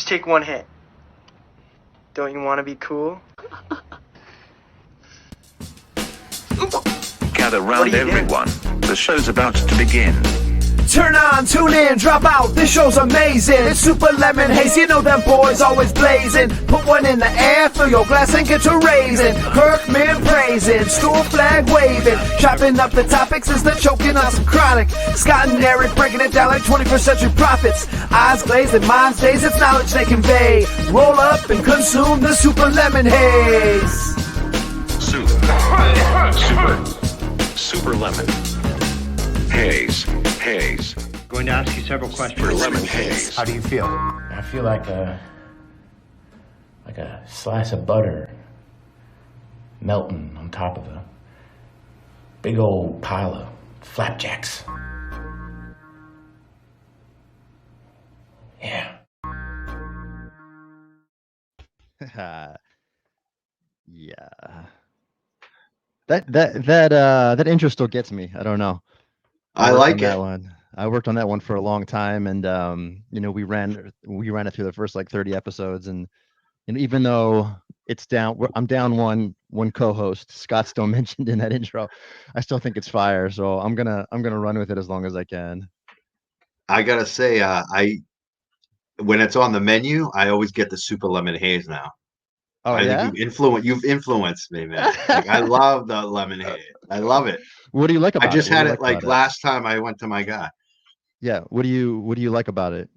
take one hit. Don't you want to be cool? Gather round everyone. The show's about to begin. Turn on, tune in, drop out, this show's amazing. It's Super Lemon Haze, you know them boys always blazing. Put one in the air, fill your glass and get to raising. Kirkman praising, school flag waving. Chopping up the topics is the choking on some chronic. Scott and Eric breaking it down like 21st century prophets. Eyes glazed and minds dazed, it's knowledge they convey. Roll up and consume the Super Lemon Haze. Super Lemon Haze. Going to ask you several questions. Super Lemon Haze. How do you feel? I feel like a slice of butter melting on top of a big old pile of flapjacks. Yeah. Yeah. That intro still gets me. I don't know. I like it. That one. I worked on that one for a long time, and we ran it through the first like 30 episodes, and even though it's down, I'm down one co-host. Scott's still mentioned in that intro. I still think it's fire, so I'm gonna run with it as long as I can. I gotta say, when it's on the menu, I always get the Super Lemon Haze now. Oh, I yeah? think you've influenced me, man. Like, I love the lemon haze. I love it. What do you like about it? I just What do had you it like like about last time I went to my guy. Yeah. What do you like about it?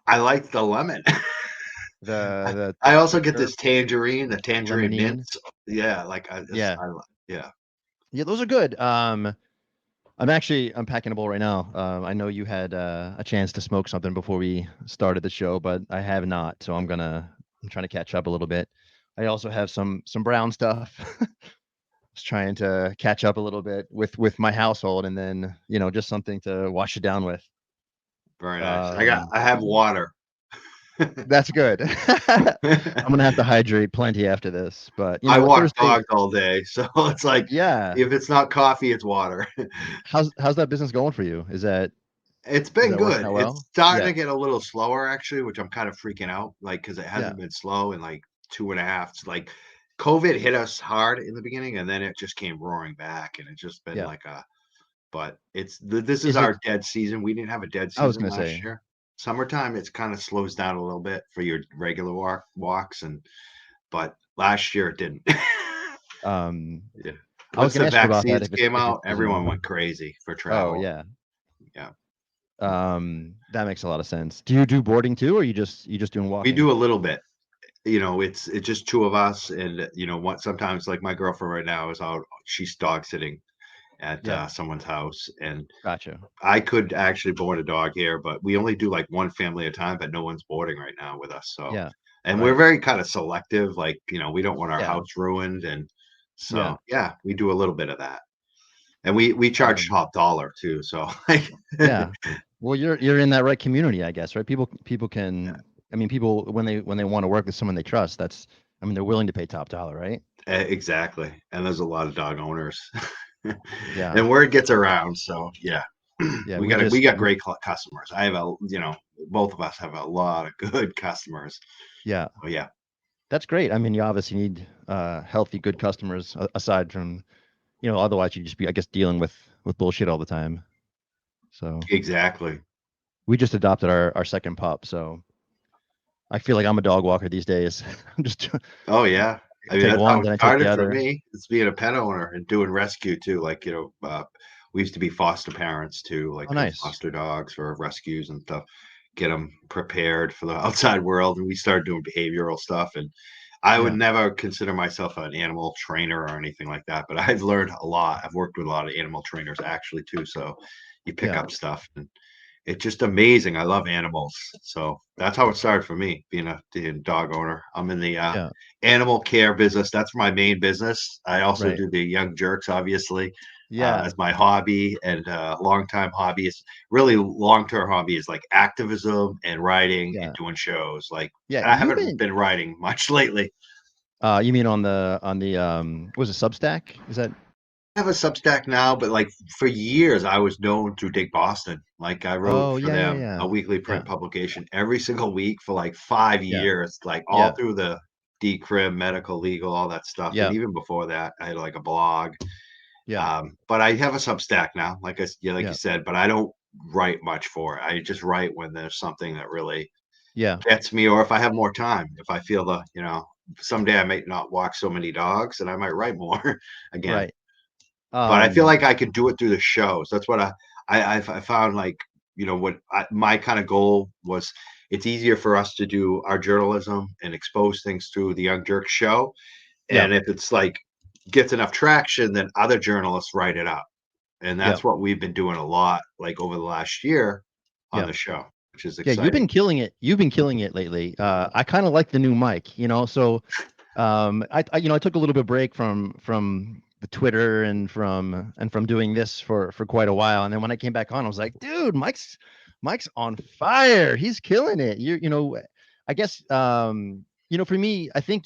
I like the lemon. I also get this tangerine Lemonine? mint. Yeah, Yeah. Yeah. Yeah, those are good. I'm packing a bowl right now. I know you had a chance to smoke something before we started the show, but I have not. So I'm trying to catch up a little bit. I also have some brown stuff. Just trying to catch up a little bit with my household, and then just something to wash it down with. Very nice. I have water. That's good. I'm gonna have to hydrate plenty after this, but I walk dogs all day, so it's like, yeah, if it's not coffee, it's water. How's that business going for you? It's been good. Well? It's starting to get a little slower, actually, which I'm kind of freaking out, like, because it hasn't been slow in like 2.5. It's like COVID hit us hard in the beginning, and then it just came roaring back, and it's just been but this is our dead season. We didn't have a dead season last year. Summertime, it's kind of slows down a little bit for your regular walks, but last year it didn't. Yeah. Once the vaccines came out, everyone went crazy for travel. Oh yeah. Yeah. That makes a lot of sense. Do you do boarding too, or you just doing walking? We do a little bit. It's just two of us, and sometimes, like, my girlfriend right now is out. She's dog sitting at someone's house, and gotcha. I could actually board a dog here, but we only do like one family at a time, but no one's boarding right now with us. So and we're very kind of selective, like, we don't want our house ruined, and so we do a little bit of that, and we charge top dollar too. So yeah, well, you're in that right community, I guess, right? People can, people when they want to work with someone they trust, they're willing to pay top dollar, right? Exactly, and there's a lot of dog owners. Yeah, and word gets around, so we got great customers. I have both of us have a lot of good customers. Yeah. Oh yeah, that's great. You obviously need healthy, good customers, aside from otherwise you'd just be, I guess, dealing with bullshit all the time. So exactly. We just adopted our second pup, so I feel like I'm a dog walker these days. I'm just oh yeah. That's how it started for me. It's being a pet owner and doing rescue too. Like, we used to be foster parents too, like foster dogs for rescues and stuff, get them prepared for the outside world. And we started doing behavioral stuff. And I would never consider myself an animal trainer or anything like that, but I've learned a lot. I've worked with a lot of animal trainers actually too. So you pick up stuff, and it's just amazing. I love animals. So that's how it started for me, being a dog owner. I'm in the animal care business. That's my main business. I also do the young Jurks, obviously, as my hobby, and long-time hobby. Is really long-term hobby is like activism and writing and doing shows. Like, I haven't been writing much lately. You mean on the was it Substack? Is that? I have a Substack now, but like for years I was known through Dick Boston. Like I wrote Oh, for yeah, yeah, them yeah. a weekly Yeah, print publication every single week for like 5 years, like all yeah, through the decrim, medical, legal, all that stuff. And yeah, even before that, I had like a blog. yeah, But I have a Substack now, like you yeah, said, but I don't write much for it. I just write when there's something that really yeah, gets me, or if I have more time, if I feel someday I might not walk so many dogs and I might write more again. right. But I feel Um, like I could do it through the shows. That's what I found, like, my kind of goal was. It's easier for us to do our journalism and expose things through the Young Jerk show. yeah, And if it's like gets enough traction, then other journalists write it up. And yeah, that's what we've been doing a lot, like over the last year on yeah. the show, which is Yeah, you've exciting. been killing it. You've been killing it lately. I kind of like the new mic, so I took a little bit of break from the Twitter and from doing this for quite a while. And then when I came back on, I was like, dude, Mike's on fire. He's killing it. I guess for me, I think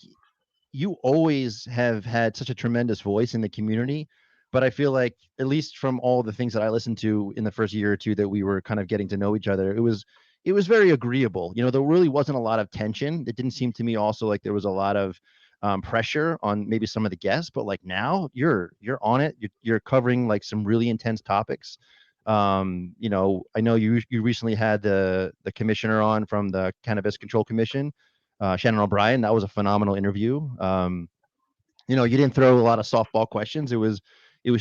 you always have had such a tremendous voice in the community, but I feel like at least from all the things that I listened to in the first year or two that we were kind of getting to know each other, it was very agreeable. There really wasn't a lot of tension. It didn't seem to me also like there was a lot of pressure on maybe some of the guests, but like now you're on it. You're covering like some really intense topics. I know you recently had the commissioner on from the Cannabis Control Commission, Shannon O'Brien. That was a phenomenal interview. You didn't throw a lot of softball questions. It was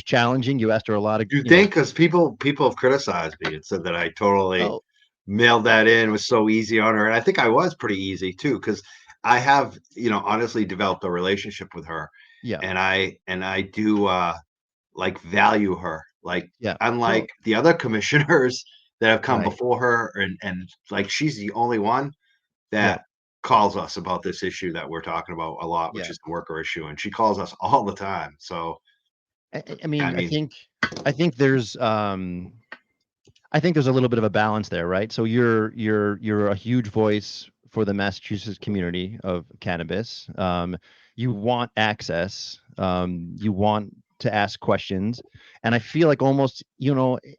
challenging. You asked her a lot of, Do you think? Because people have criticized me and said that I totally oh, mailed that in, was so easy on her, and I think I was pretty easy too, because I have, honestly developed a relationship with her, yeah, and I do like value her, like yeah, no, unlike the other commissioners that have come right, before her, and like she's the only one yeah, that calls us about this issue that we're talking about a lot, which yeah. is the worker issue, and she calls us all the time. So I I mean, I mean, think, I think there's, I think there's a little bit of a balance there, right? So you're a huge voice for the Massachusetts community of cannabis. You want access. You want to ask questions, and I feel like almost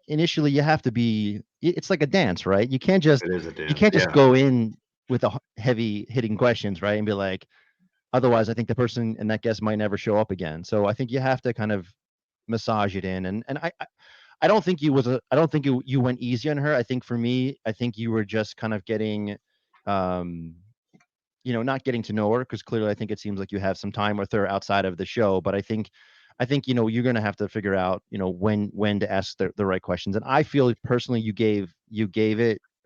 initially you have to be. It's like a dance, right? You can't just it is a you dance. can't just Yeah, go in with the heavy hitting questions, right? And be like, otherwise, I think the person and that guest might never show up again. So I think you have to kind of massage it in, and I don't think I don't think you went easy on her. I think for me, I think you were just kind of getting, um, not getting to know her because clearly I think it seems like you have some time with her outside of the show. But I think you're gonna have to figure out when to ask the right questions. And I feel personally you gave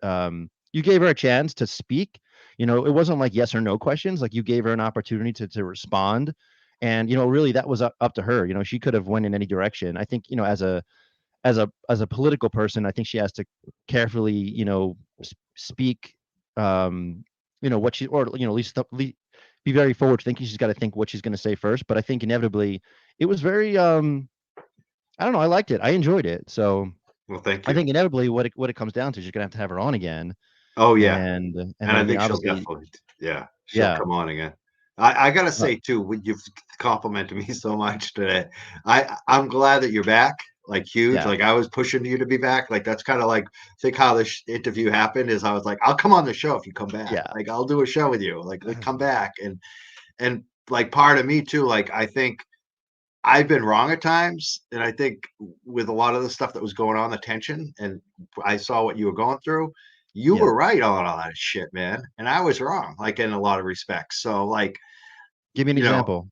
her a chance to speak. It wasn't like yes or no questions. Like you gave her an opportunity to respond. And really that was up to her. She could have went in any direction. I think as a political person, I think she has to carefully, speak, what she or at least be very forward thinking. She's got to think what she's going to say first. But I think inevitably, it was very. I don't know. I liked it. I enjoyed it. So well, thank I you. think inevitably, what it comes down to is you're gonna have her on again, Oh yeah, and and I I mean, think she'll obviously, definitely, yeah, she'll yeah, come on again. I gotta uh, say too, when you've complimented me so much today, I'm glad that you're back. Like huge. yeah, Like I was pushing you to be back. Like that's kind of like think how this interview happened is I was like, I'll come on the show if you come back. yeah, Like I'll do a show with you. Like come back. And like part of me too, like I think I've been wrong at times. And I think with a lot of the stuff that was going on, the tension, and I saw what you were going through, you yeah. were right on all that shit, man. And I was wrong, like in a lot of respects. So like, Give me an you know, example.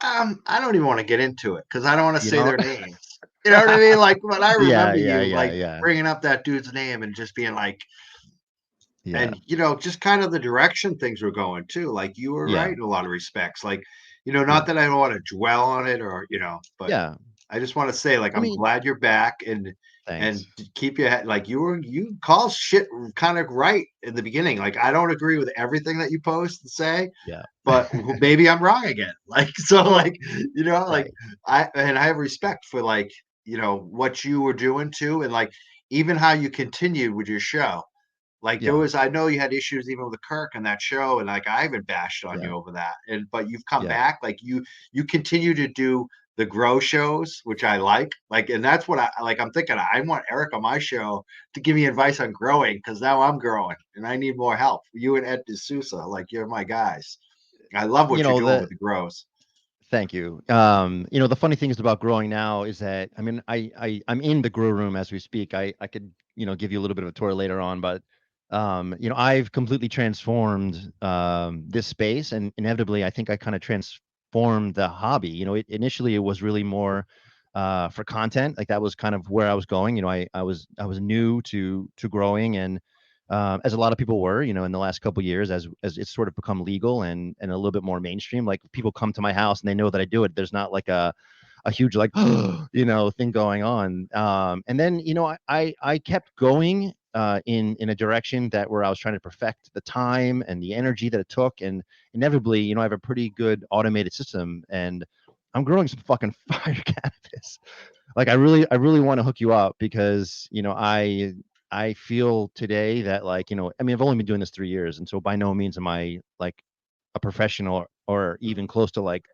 I don't even want to get into it because I don't want to You say know? their names. You know what I mean? Like, but I Yeah, remember yeah, you yeah, like yeah, bringing up that dude's name and just being like, yeah, and just kind of the direction things were going too. Like you were yeah, right in a lot of respects. Like, yeah, not that I don't want to dwell on it or but yeah. I just want to say, like, I I'm mean, glad you're back and thanks. keep your head like you call shit kind of right in the beginning. Like, I don't agree with everything that you post and say, Yeah, but maybe I'm wrong again. Like, so, like, like right. I have respect for like what you were doing too, and like even how you continued with your show. Like there Yeah, was, I know you had issues even with Kirk and that show, and like I even bashed on yeah, you over that, but you've come yeah, back. Like you continue to do the grow shows, which I like, and that's what I like. I'm thinking I want Eric on my show to give me advice on growing, because now I'm growing and I need more help. You and Ed D'Souza, like, you're my guys. I love what you're doing with the grows. Thank you. The funny thing is about growing now is that, I mean, I'm in the grow room as we speak. I could, give you a little bit of a tour later on, but, I've completely transformed this space, and inevitably, I think I kind of transformed the hobby. Initially it was really more for content. Like, that was kind of where I was going. I was new to growing, and as a lot of people were, in the last couple of years, as it's sort of become legal and a little bit more mainstream. Like, people come to my house and they know that I do it. There's not like a huge like thing going on. And then I kept going in a direction that where I was trying to perfect the time and the energy that it took, and inevitably, I have a pretty good automated system, and I'm growing some fucking fire cannabis. Like, I really want to hook you up, because I feel today that, like, I mean, I've only been doing this 3 years, and so by no means am I like a professional or even close to like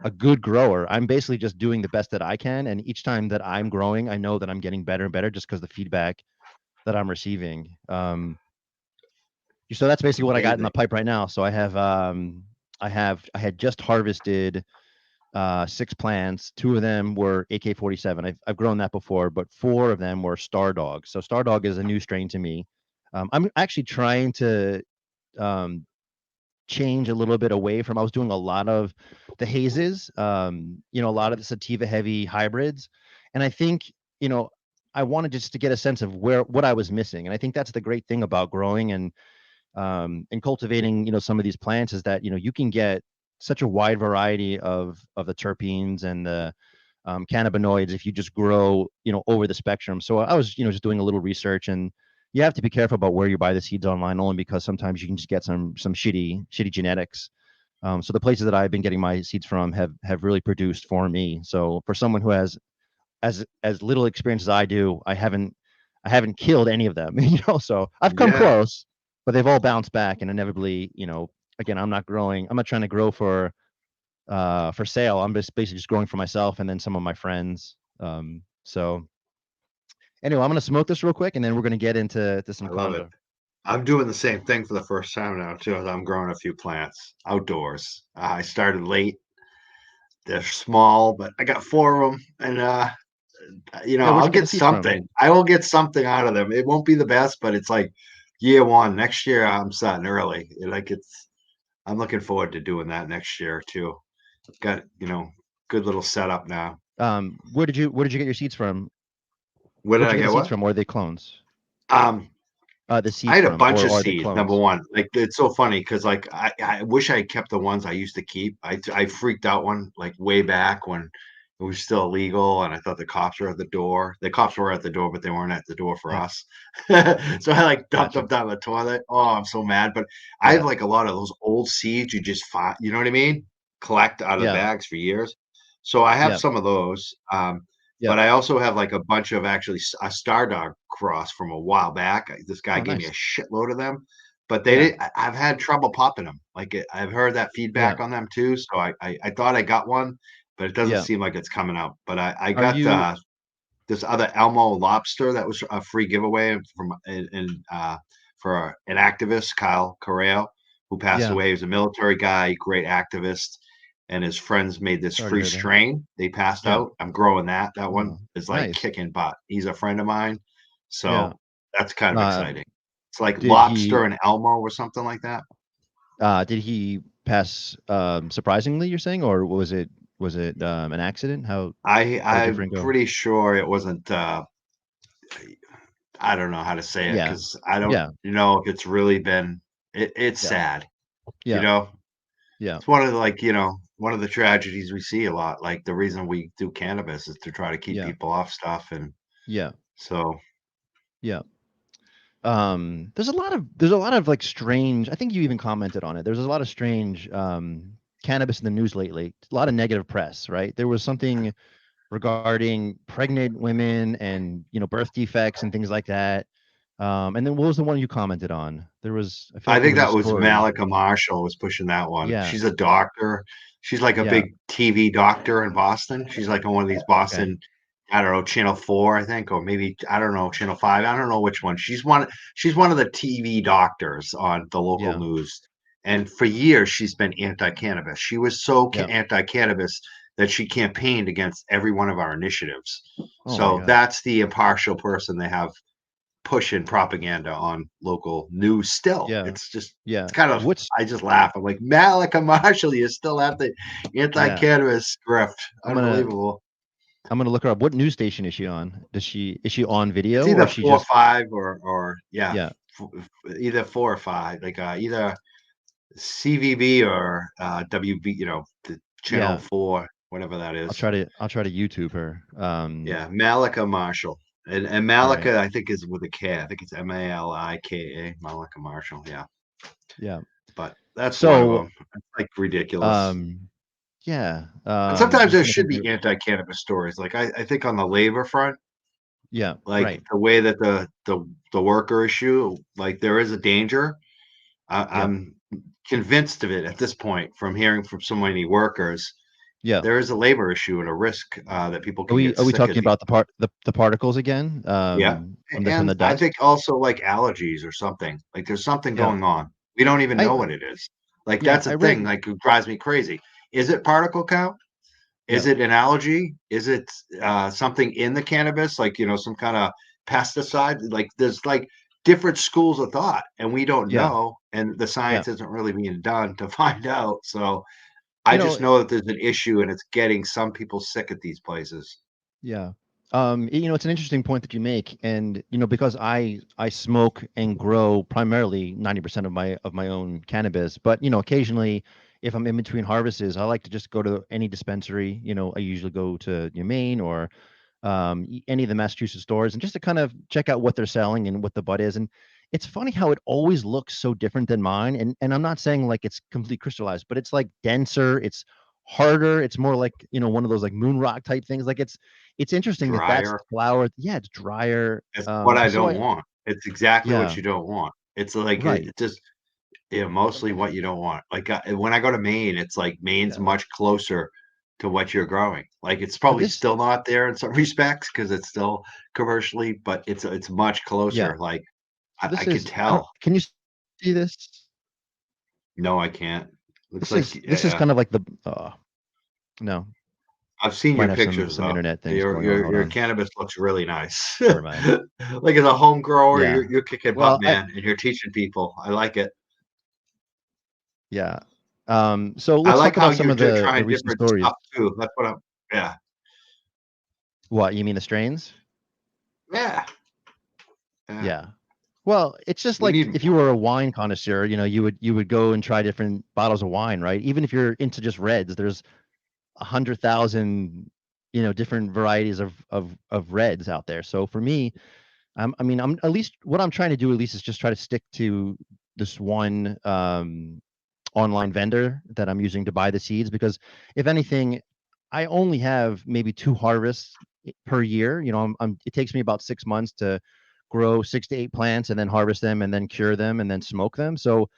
a good grower. I'm basically just doing the best that I can, and each time that I'm growing, I know that I'm getting better and better just because the feedback that I'm receiving. So that's basically what I got in the pipe right now. So I had just harvested 6 plants. 2 of them were AK-47. I've grown that before, but 4 of them were Star Dog. So Star Dog is a new strain to me. I'm actually trying to change a little bit away from. I was doing a lot of the hazes, a lot of the sativa heavy hybrids, and I think I wanted just to get a sense of what I was missing. And I think that's the great thing about growing and cultivating some of these plants, is that you can get such a wide variety of the terpenes and the cannabinoids if you just grow over the spectrum. So I was just doing a little research, and you have to be careful about where you buy the seeds online, only because sometimes you can just get some shitty genetics. So the places that I've been getting my seeds from have really produced for me. So for someone who has as little experience as I do, I haven't killed any of them. So I've come close, but they've all bounced back, and inevitably, again, I'm not trying to grow for sale. I'm basically just growing for myself and then some of my friends. So anyway, I'm going to smoke this real quick, and then we're going to get into some convo. I'm doing the same thing for the first time now too. I'm growing a few plants outdoors. I started late. They're small, but I got 4 of them, and I'll get something. I will get something out of them. It won't be the best, but it's like year 1. Next year, I'm starting early. I'm looking forward to doing that next year too. Got good little setup now. Where did you get your seeds from? Where did I get seeds from? Or are they clones? The seeds. I had a bunch of seeds. Number one, like, it's so funny because like I wish I kept the ones I used to keep. I freaked out one like way back when it was still illegal, and I thought the cops were at the door. The cops were at the door, but they weren't at the door for us. So I like dumped them down the toilet. Oh, I'm so mad. But I have like a lot of those old seeds you just find, you know what I mean? Collect out of bags for years. So I have some of those. But I also have like a bunch of actually a Star Dog cross from a while back. This guy gave me a shitload of them, but I've had trouble popping them. Like, I've heard that feedback on them too. So I thought I got one, but it doesn't seem like it's coming out. But I got this other Elmo lobster that was a free giveaway from for an activist, Kyle Correo, who passed away. He was a military guy, great activist. And his friends made this free strain. They passed out. I'm growing that. That one is like kicking butt. He's a friend of mine. So that's kind of exciting. It's like lobster and Elmo or something like that. Did he pass surprisingly, you're saying, or was it an accident? I'm pretty sure it wasn't. I don't know how to say it, because I don't know if it's really been. It's sad. It's one of the one of the tragedies we see a lot. Like, the reason we do cannabis is to try to keep people off stuff, and so there's a lot of like strange. I think you even commented on it. There's a lot of strange cannabis in the news lately. A lot of negative press, right? There was something regarding pregnant women and birth defects and things like that. And then what was the one you commented on? There was, I feel I like there think was a that was story. Malika Marshall was pushing that one. Yeah. She's a doctor. She's like a Yeah. big TV doctor in Boston. She's like on one of these Okay. Boston, I don't know, Channel 4, I think, or maybe I don't know, Channel 5. I don't know which one. She's one of the TV doctors on the local Yeah. news. And for years she's been anti-cannabis. She was so Yeah. anti-cannabis that she campaigned against every one of our initiatives. Oh my So God. that's the impartial person they have pushing propaganda on local news still. Yeah. It's Yeah. kind of, What's, I just laugh. I'm like, Malika Marshall, you still have the yeah. anti-cannabis script. I'm gonna, Unbelievable. I'm gonna look her up. What news station is she on? Is she on It's video or either is she four or just, five or yeah, yeah. either 4 or 5, like either CVB or WB, the Channel Yeah. 4, whatever that I'll is. try to, I'll try to YouTube her. Yeah, Malika Marshall. And All right. Malika, I think, is with a K. I think it's Malika, Malika Marshall. Yeah. Yeah. But that's one of So, them. It's like ridiculous. um, yeah. And I'm sometimes just there trying to should think be through. anti-cannabis stories. Like I think on the labor front, Yeah. like Right. the way that the worker issue, like there is a danger. Yeah. I'm convinced of it at this point from hearing from so many workers. Yeah. There is a labor issue and a risk that people Are can we, get are we sick of talking these. about the particles again? Yeah. From the And I dust? think also like allergies or something. Like there's something Yeah. going on. We don't even I, know what it is. Like yeah, that's a I thing. read, Like it drives me crazy. Is it particle count? yeah. Is it an allergy? Is it something in the cannabis, like some kind of pesticide? Like there's like different schools of thought, and we don't Yeah. know, and the Yeah. science isn't really being done to find out. So I You know, just know that there's an issue, and it's getting some people sick at these places. yeah. It's an interesting point that you make, and because I smoke and grow primarily 90% of my own cannabis, but occasionally if I'm in between harvests, I like to just go to any dispensary. I usually go to Maine or any of the Massachusetts stores, and just to kind of check out what they're selling and what the bud is. And it's funny how it always looks so different than mine. And I'm not saying like it's completely crystallized, but it's like denser, it's harder, it's more like one of those like moon rock type things. Like it's interesting that that's Drier. the flower. Yeah, it's drier. It's what I So don't I want. It's exactly what yeah, you don't want. It's like right. it just mostly what you don't want. Like when I go to Maine, it's like Maine's Yeah. much closer to what you're growing. Like it's So probably this still not there in some respects because it's still commercially, but it's much yeah. closer. Like So I this could is I don't tell. can you see this? No, I can't. Looks This like is this is kind of like the no. I've seen Might your have pictures some though. internet things Your going on. your Hold your on. cannabis looks really nice. Never mind. Like as a home grower, Yeah. you're kicking butt, Well, man, and you're teaching people. I like it. yeah. So I let's like talk how about some you're of the trying recent different stories. stuff too. That's what I'm. Yeah, What, you mean the strains? yeah, yeah. Yeah. Well, it's just We like need if you more. were a wine connoisseur, you would go and try different bottles of wine, right? Even if you're into just reds, there's 100,000, different varieties of reds out there. So for me, I'm at least what I'm trying to do at least is just try to stick to this one online vendor that I'm using to buy the seeds because if anything, I only have maybe 2 harvests per year. It takes me about 6 months to grow 6 to 8 plants and then harvest them and then cure them and then smoke them. So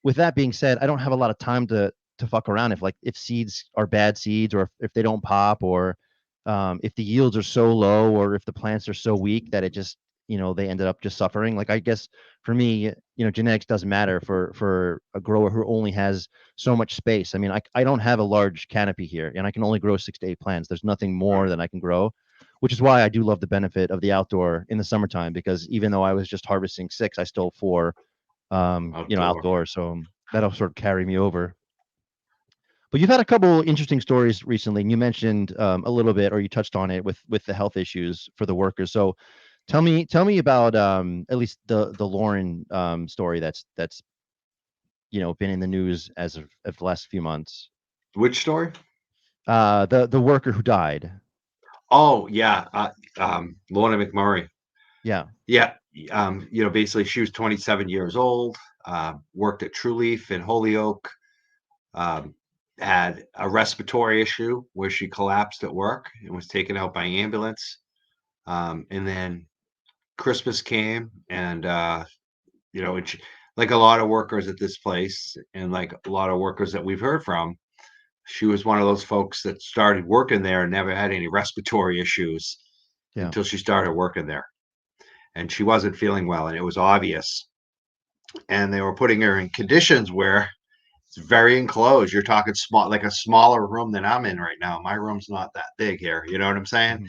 with that being said, I don't have a lot of time to fuck around if seeds are bad seeds or if they don't pop or if the yields are so low or if the plants are so weak that it just they ended up just suffering. Like I guess for me, genetics doesn't matter for a grower who only has so much space. I mean, I don't have a large canopy here and I can only grow 6 to 8 plants. There's nothing more Right. than I can grow, which is why I do love the benefit of the outdoor in the summertime because even though I was just harvesting 6, I still have 4 Outdoor. outdoors. So that'll sort of carry me over. But you've had a couple interesting stories recently, and you mentioned a little bit, or you touched on it with the health issues for the workers. So tell me about at least the Lauren story that's been in the news as of the last few months. Which story? The worker who died. Oh yeah, Lorna McMurray. Yeah, Yeah, basically she was 27 years old. Worked at True Leaf in Holyoke. Um, had a respiratory issue where she collapsed at work and was taken out by ambulance. And then Christmas came, and you know, like a lot of workers at this place, and like a lot of workers that we've heard from, she was one of those folks that started working there and never had any respiratory issues until she started working there, and she wasn't feeling well, and it was obvious. And they were putting her in conditions where it's very enclosed. You're talking small, like a smaller room than I'm in right now. My room's not that big here. You know what I'm saying? Mm-hmm.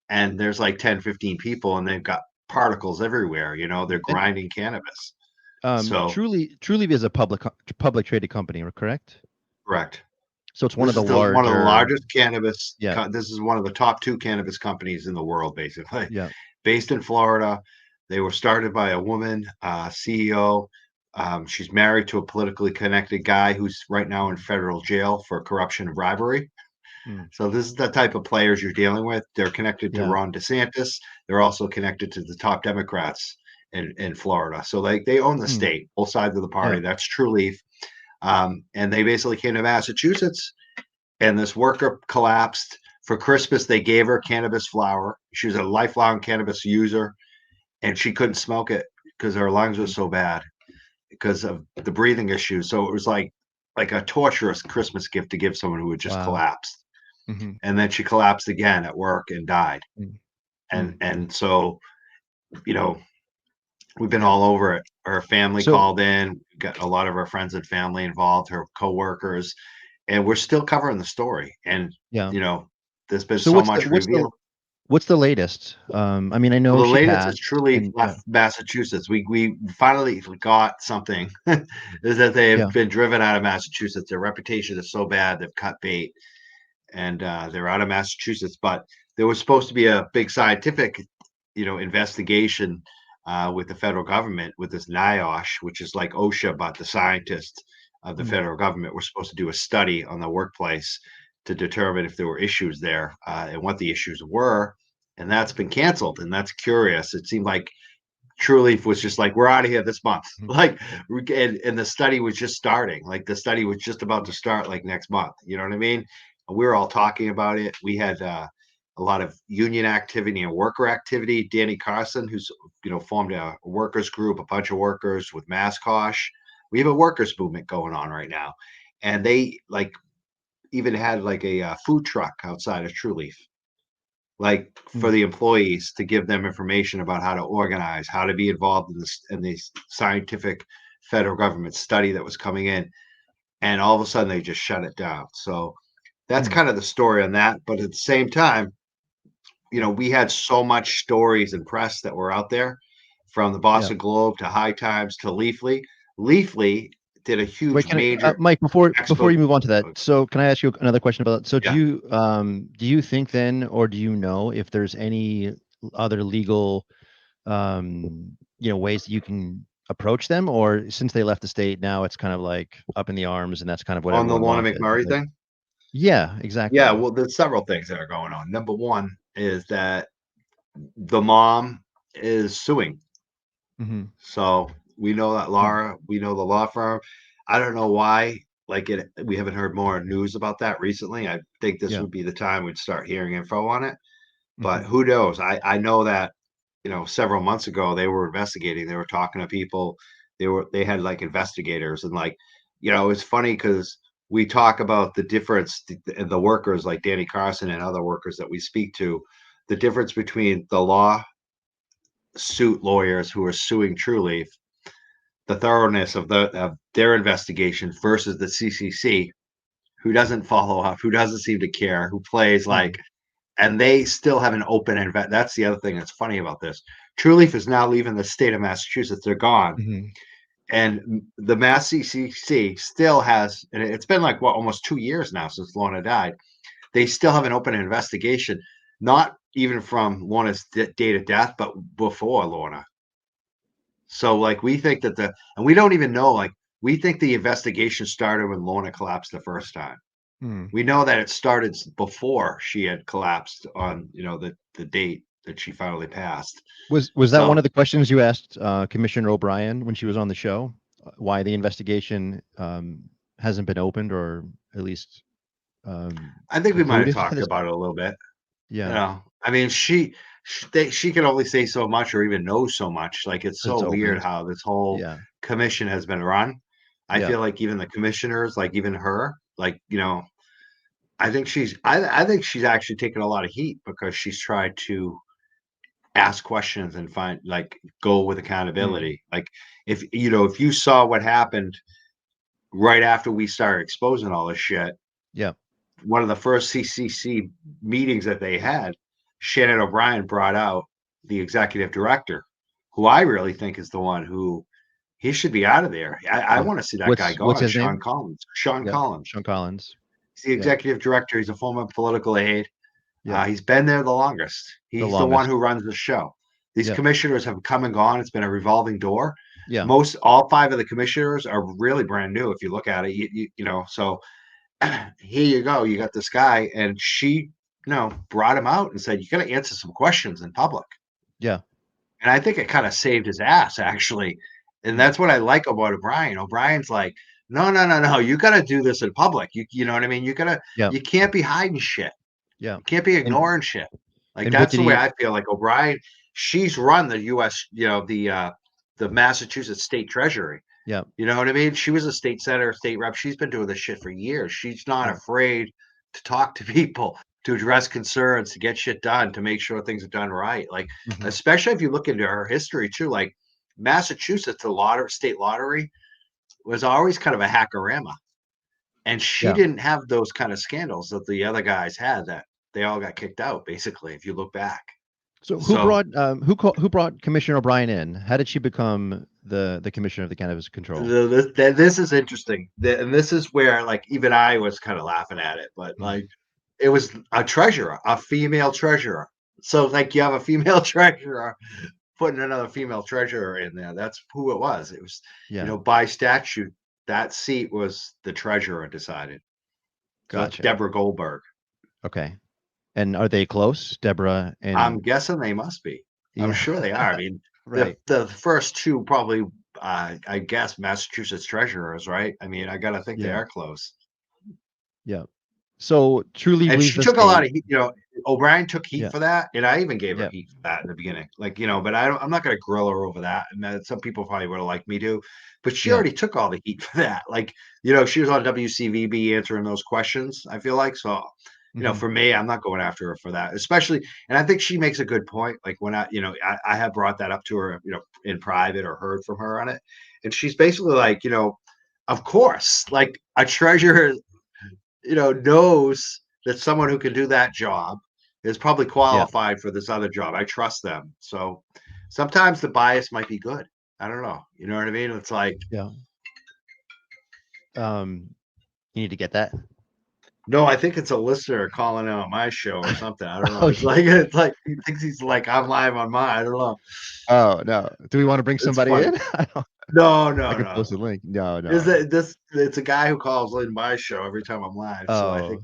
And there's like 10, 15 people, and they've got particles everywhere. You know, they're grinding cannabis. So Trulieve is a public traded company, correct? Correct. So it's one of the largest cannabis. Yeah. This is one of the top 2 cannabis companies in the world, basically. Yeah. Based in Florida. They were started by a woman, CEO. She's married to a politically connected guy who's right now in federal jail for corruption and bribery. So this is the type of players you're dealing with. They're connected to Ron DeSantis. They're also connected to the top Democrats in Florida. So like they own the state, both sides of the party. That's Trulieve. And they basically came to Massachusetts, and this worker collapsed. For Christmas, they gave her cannabis flower. She was a lifelong cannabis user, and she couldn't smoke it because her lungs were so bad because of the breathing issues. So it was like a torturous Christmas gift to give someone who had just collapsed. And then she collapsed again at work and died. And so, you know, we've been all over it. Her family called in, got a lot of her friends and family involved, her coworkers, and we're still covering the story. And you know, there's been so much revealed. What's the latest? I mean, I know the latest passed, is truly left Massachusetts. We finally got something is that they've been driven out of Massachusetts. Their reputation is so bad, they've cut bait, and they're out of Massachusetts. But there was supposed to be a big scientific, you know, investigation with the federal government with this NIOSH, which is like OSHA, but the scientists of the federal government were supposed to do a study on the workplace to determine if there were issues there and what the issues were. And that's been canceled. And that's curious. It seemed like Trulieve was just like, we're out of here this month. Like, and the study was just starting. Like the study was just about to start like next month. You know what I mean? And we were all talking about it. We had a lot of union activity and worker activity. Danny Carson, who's, you know, formed a workers group, a bunch of workers with MassCosh. We have a workers movement going on right now. And they like even had like a food truck outside of Trulieve, like for the employees to give them information about how to organize, how to be involved in this scientific federal government study that was coming in. And all of a sudden they just shut it down. So that's kind of the story on that. But at the same time, you know, we had so much stories and press that were out there, from the Boston Globe to High Times to Leafly. Leafly did a huge major. Mike, before you move on to that, so can I ask you another question about that? So do you think then, or do you know if there's any other legal you know, ways that you can approach them, or since they left the state now it's kind of like up in the arms and that's kind of what on the Lorna McMurray thing? Yeah, exactly. Yeah, well, there's several things that are going on. Number one is that the mom is suing. So we know that Laura, we know the law firm. I don't know why, like we haven't heard more news about that recently. I think this would be the time we'd start hearing info on it. But who knows? I know that, you know, several months ago they were investigating. They were talking to people. They had like investigators, and like, you know, it's funny because we talk about the difference, the workers like Danny Carson and other workers that we speak to, the difference between the lawsuit lawyers who are suing Trulieve, the thoroughness of their investigation versus the CCC, who doesn't follow up, who doesn't seem to care, who plays like, and they still have an open that's the other thing that's funny about this. Trulieve is now leaving the state of Massachusetts. They're gone. And the Mass CCC still has, and it's been like almost 2 years now since Lorna died. They still have an open investigation, not even from Lorna's date of death, but before Lorna. So like we think that and we don't even know, like we think the investigation started when Lorna collapsed the first time. We know that it started before she had collapsed on, you know, the date that she finally passed. Was that one of the questions you asked Commissioner O'Brien when she was on the show? Why the investigation hasn't been opened, or at least I think we might have talked about it a little bit. Yeah. You know, I mean, she she can only say so much or even know so much. Like it's so weird how this whole commission has been run. I feel like even the commissioners, like even her, like, I think she's actually taken a lot of heat because she's tried to ask questions and go with accountability. Like if you saw what happened right after we started exposing all this shit, one of the first CCC meetings that they had, Shannon O'Brien brought out the executive director, who I really think is the one who he should be out of there. I want to see that guy go. What's his Sean name? Collins. Sean Collins. Sean Collins. He's the executive director. He's a former political aide. He's been there the longest. He's the one who runs the show. These commissioners have come and gone. It's been a revolving door. Yeah. All 5 of the commissioners are really brand new. If you look at it, so here you go. You got this guy, and she, brought him out and said, "You got to answer some questions in public." Yeah. And I think it kind of saved his ass, actually. And that's what I like about O'Brien. O'Brien's like, no. You got to do this in public. You know what I mean? You can't be hiding shit. Yeah. You can't be ignoring shit. Like that's the way I feel. Like O'Brien, she's run the U.S., the Massachusetts State Treasury. Yeah. You know what I mean? She was a state senator, state rep. She's been doing this shit for years. She's not afraid to talk to people, to address concerns, to get shit done, to make sure things are done right. Like, especially if you look into her history too, like Massachusetts, the state lottery was always kind of a hackorama. And she didn't have those kind of scandals that the other guys had, that they all got kicked out, basically, if you look back. So who brought Commissioner O'Brien in? How did she become the commissioner of the cannabis control? This is interesting, and this is where like even I was kind of laughing at it, but like it was a female treasurer. So like you have a female treasurer putting another female treasurer in there. That's who it was. It was by statute that seat was the treasurer decided. Gotcha. Deborah Goldberg. Okay. And are they close, Deborah? And I'm guessing they must be. I'm sure they are. I mean, the first 2 probably, I guess, Massachusetts treasurers, right? I mean, I got to think they are close. Yeah. So truly, and she took a lot of heat. O'Brien took heat for that, and I even gave her heat for that in the beginning. Like, but I'm not going to grill her over that. And some people probably would have liked me to, but she already took all the heat for that. Like, she was on WCVB answering those questions. I feel like so. For me, I'm not going after her for that, especially, and I think she makes a good point. Like when I have brought that up to her, in private or heard from her on it. And she's basically like, of course, like a treasurer, knows that someone who can do that job is probably qualified for this other job. I trust them. So sometimes the bias might be good. I don't know. You know what I mean? It's like, you need to get that. No, I think it's a listener calling out my show or something. I don't know. It's like he thinks he's like I'm live on mine. I don't know. Oh no! Do we want to bring somebody in? No. I can post a link. No. It's a guy who calls in my show every time I'm live. So I think.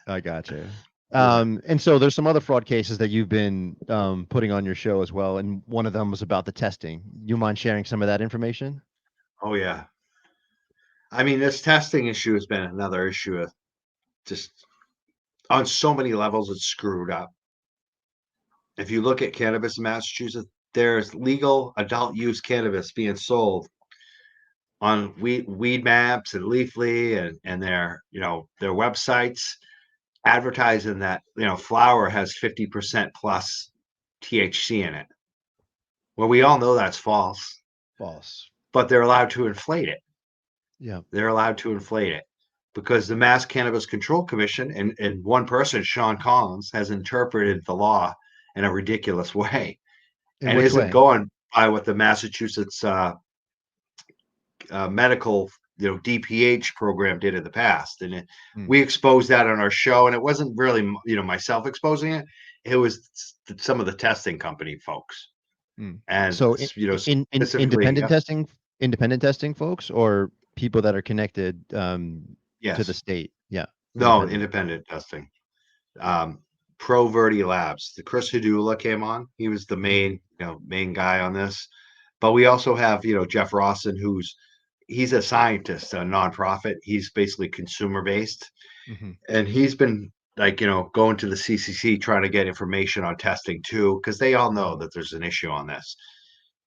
I gotcha. And so there's some other fraud cases that you've been putting on your show as well, and one of them was about the testing. You mind sharing some of that information? Oh yeah. I mean, this testing issue has been another issue of just on so many levels, it's screwed up. If you look at cannabis in Massachusetts, there's legal adult use cannabis being sold on weed maps and Leafly and their websites advertising that, flower has 50% plus THC in it. Well, we all know that's false. But they're allowed to inflate it. Yeah, they're allowed to inflate it because the Mass Cannabis Control Commission and one person, Sean Collins, has interpreted the law in a ridiculous way and isn't going by what the Massachusetts medical, DPH program did in the past. And we exposed that on our show, and it wasn't really, myself exposing it. It was some of the testing company folks. And so, independent testing folks, or people that are connected to the state. No, independent testing. Pro Verde Labs. The Chris Hadula came on. He was the main guy on this. But we also have, Jeff Rawson, he's a scientist, a nonprofit. He's basically consumer based. And he's been like, going to the CCC trying to get information on testing too, because they all know that there's an issue on this.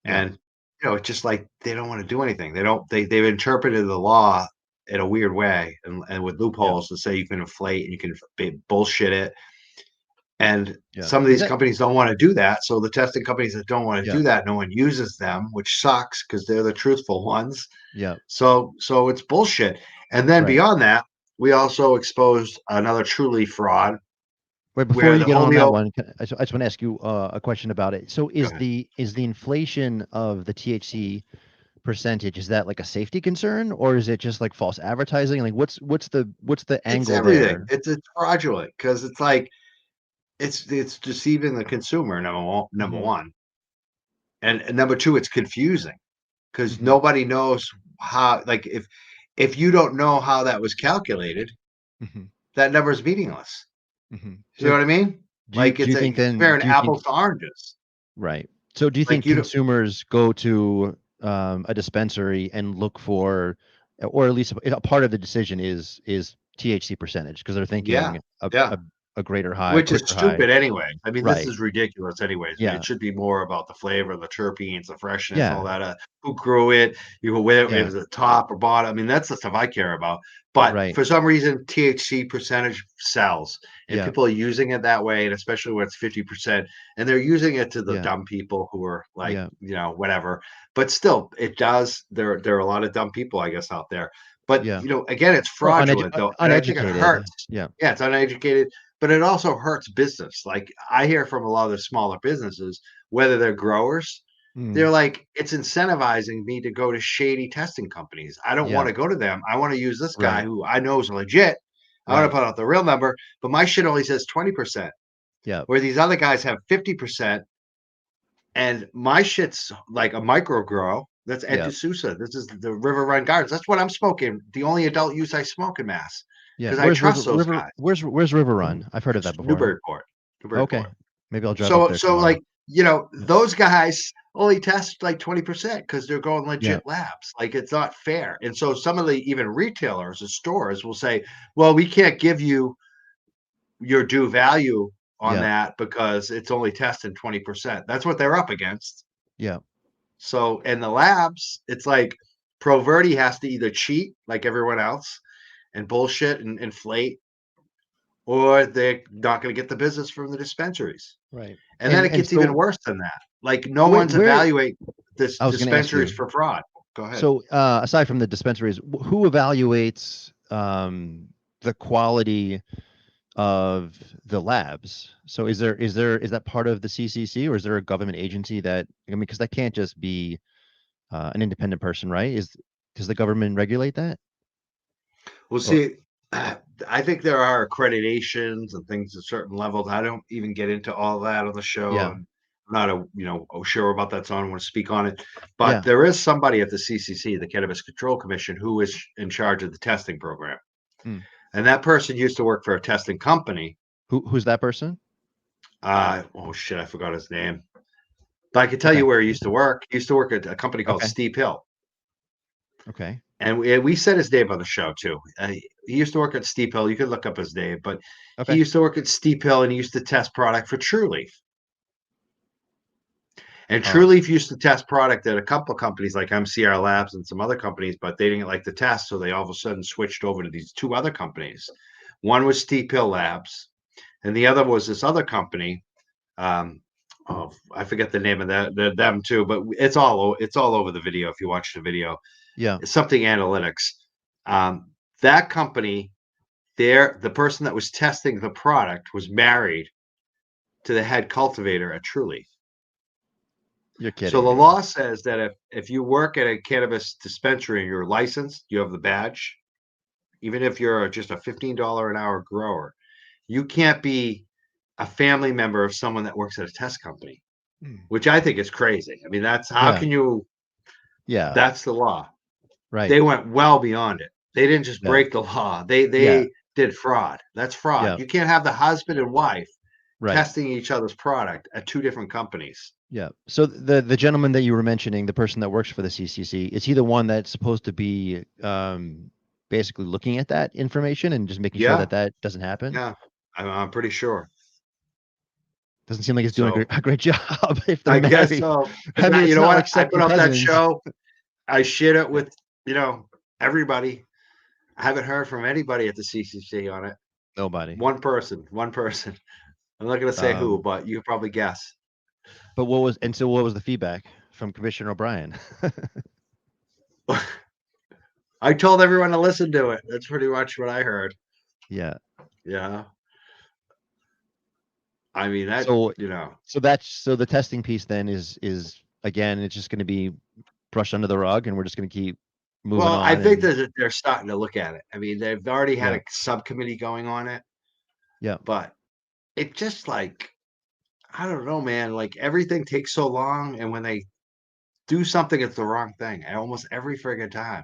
Yeah. And, it's just like they don't want to do anything. They've interpreted the law in a weird way and with loopholes to say you can inflate and you can bullshit it. And some of these companies don't want to do that. So the testing companies that don't want to do that, no one uses them, which sucks because they're the truthful ones. Yeah. So it's bullshit. And then beyond that, we also exposed another truly fraud. Wait, before you get on that one, I just want to ask you a question about it. So is the inflation of the THC percentage, is that like a safety concern, or is it just like false advertising? Like what's the angle everything. there? It's fraudulent because it's like it's deceiving the consumer, number one. And number two, it's confusing because nobody knows how, like if you don't know how that was calculated, that number is meaningless. You know what I mean? Like it's comparing apples to oranges. Right. So do you think consumers go to a dispensary and look for, or at least a part of the decision is THC percentage because they're thinking a greater high, which is stupid anyway. I mean, right. This is ridiculous anyways. Yeah. It should be more about the flavor, the terpenes, the freshness, all that. Who grew it? Whether it was the top or bottom. I mean, that's the stuff I care about. But for some reason, THC percentage sells, and people are using it that way, and especially when it's 50%, and they're using it to the dumb people who are like, whatever. But still, it does. There are a lot of dumb people, I guess, out there. But again, it's fraudulent though. Uneducated. And I think it hurts. Yeah, it's uneducated. But it also hurts business. Like I hear from a lot of the smaller businesses, whether they're growers, they're like, it's incentivizing me to go to shady testing companies. I don't want to go to them. I want to use this guy who I know is legit. I want to put out the real number, but my shit only says 20%. Yeah. Where these other guys have 50%. And my shit's like a micro grow. That's Ed D'Souza. This is the River Run Gardens. That's what I'm smoking. The only adult use I smoke in Mass. Yeah, because I trust those guys. Where's River Run? I've heard of that before. Newburyport. Okay, maybe I'll drive up there. So like those guys only test like 20% because they're going legit labs. Like it's not fair. And so some of the even retailers or stores will say, "Well, we can't give you your due value on that because it's only testing 20%." That's what they're up against. Yeah. So in the labs, it's like Proverti has to either cheat like everyone else and bullshit and inflate, or they're not going to get the business from the dispensaries. Right. And then it gets even worse than that. Like no one's evaluate this dispensaries for fraud. Go ahead. So aside from the dispensaries, who evaluates the quality of the labs? So is that part of the CCC, or is there a government agency that, I mean, because that can't just be an independent person, right? Does the government regulate that? Well, see, I think there are accreditations and things at certain levels. I don't even get into all that on the show. Yeah. I'm not sure about that, so I don't want to speak on it. But there is somebody at the CCC, the Cannabis Control Commission, who is in charge of the testing program. And that person used to work for a testing company. Who's that person? Oh shit, I forgot his name. But I can tell you where he used to work. He used to work at a company called Steep Hill. Okay. And we said his name on the show too. He used to work at Steep Hill. You could look up his name, but he used to work at Steep Hill, and he used to test product for True Leaf. And True Leaf used to test product at a couple of companies like MCR Labs and some other companies, but they didn't like the test, so they all of a sudden switched over to these two other companies. One was Steep Hill Labs, and the other was this other company. I forget the name of them too, but it's all over the video if you watch the video. Yeah, it's something analytics. That company, the person that was testing the product was married to the head cultivator at True Leaf. You're kidding. So the law says that if you work at a cannabis dispensary and you're licensed, you have the badge, even if you're just a $15 an hour grower, you can't be a family member of someone that works at a test company, which I think is crazy. I mean, that's how can you? Yeah, that's the law. Right. They went well beyond it. They didn't just break the law. They did fraud. That's fraud. Yeah. You can't have the husband and wife testing each other's product at two different companies. Yeah. So the gentleman that you were mentioning, the person that works for the CCC, is he the one that's supposed to be basically looking at that information and just making sure that doesn't happen? Yeah. I'm pretty sure. Doesn't seem like he's doing a great job. If they're I married. guess so. I mean, You it's know not what? like I second put up that cousins. show. I shared it with, everybody. I haven't heard from anybody at the CCC on it. Nobody. One person. I'm not going to say who, but you can probably guess. But what was the feedback from Commissioner O'Brien? I told everyone to listen to it. That's pretty much what I heard. Yeah. Yeah. I mean, So the testing piece then is again, it's just going to be brushed under the rug, and we're just going to keep moving on. Well, I think that they're starting to look at it. I mean, they've already had a subcommittee going on it. Yeah. But it just like, I don't know, man. Like everything takes so long, and when they do something, it's the wrong thing. Almost every friggin' time.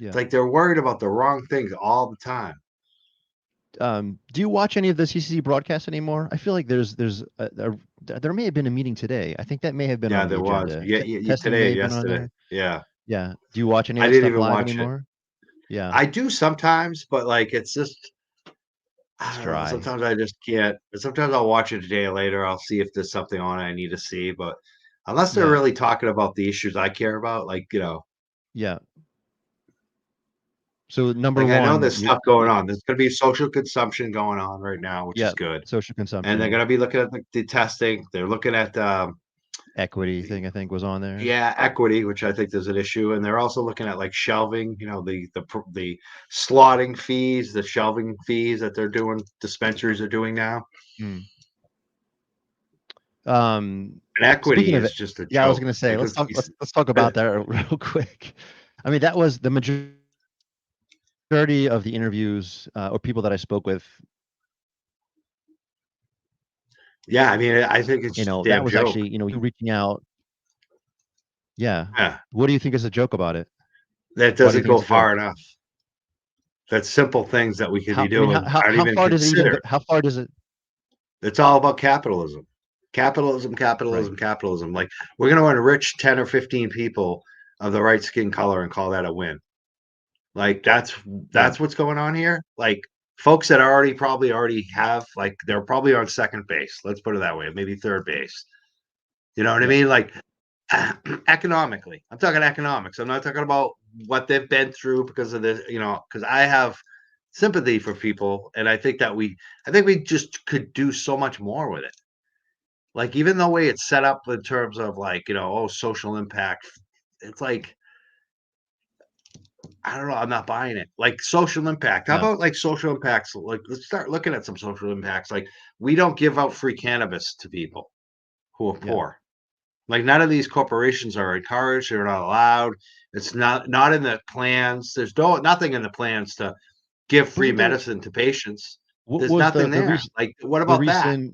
Yeah. It's like they're worried about the wrong things all the time. Do you watch any of the CCC broadcasts anymore? I feel like there may have been a meeting today. I think that may have been on the agenda. Yeah, today, yesterday. Yeah. Yeah. Do you watch any of I that didn't stuff even live watch anymore? Yeah. I do sometimes, but like it's just It's dry. Sometimes I just can't. But sometimes I'll watch it a day later. I'll see if there's something on it I need to see. But unless they're really talking about the issues I care about, like Yeah. So number one, I know there's stuff going on. There's going to be social consumption going on right now, which is good. Social consumption, and they're going to be looking at the testing. They're looking at equity thing. I think was on there. Yeah, equity, which I think there's an issue, and they're also looking at like shelving. The slotting fees, the shelving fees that they're doing. Dispensaries are doing now. Hmm. And equity is just a joke. Yeah, I was going to say let's talk about that real quick. I mean, that was the majority of the interviews or people that I spoke with. Yeah, I mean, I think it's that was joke. actually you reaching out. Yeah. What do you think is a joke about it? That doesn't go far enough. That's simple things that we could be doing. How far does it? How far does it? It's all about capitalism. Capitalism. Like we're going to enrich 10 or 15 people of the right skin color and call that a win. Like that's what's going on here. Like folks that probably already have, like they're probably on second base. Let's put it that way, maybe third base. You know what I mean? Like economically, I'm talking economics. I'm not talking about what they've been through because of this. Because I have sympathy for people, and I think we just could do so much more with it. Like even the way it's set up in terms of like social impact, it's like. I don't know. I'm not buying it. Like social impact. How about like social impacts? Like let's start looking at some social impacts. Like we don't give out free cannabis to people who are poor. Like none of these corporations are encouraged. They're not allowed. It's not in the plans. There's nothing in the plans to give free medicine to patients. There's nothing there. Like what about that?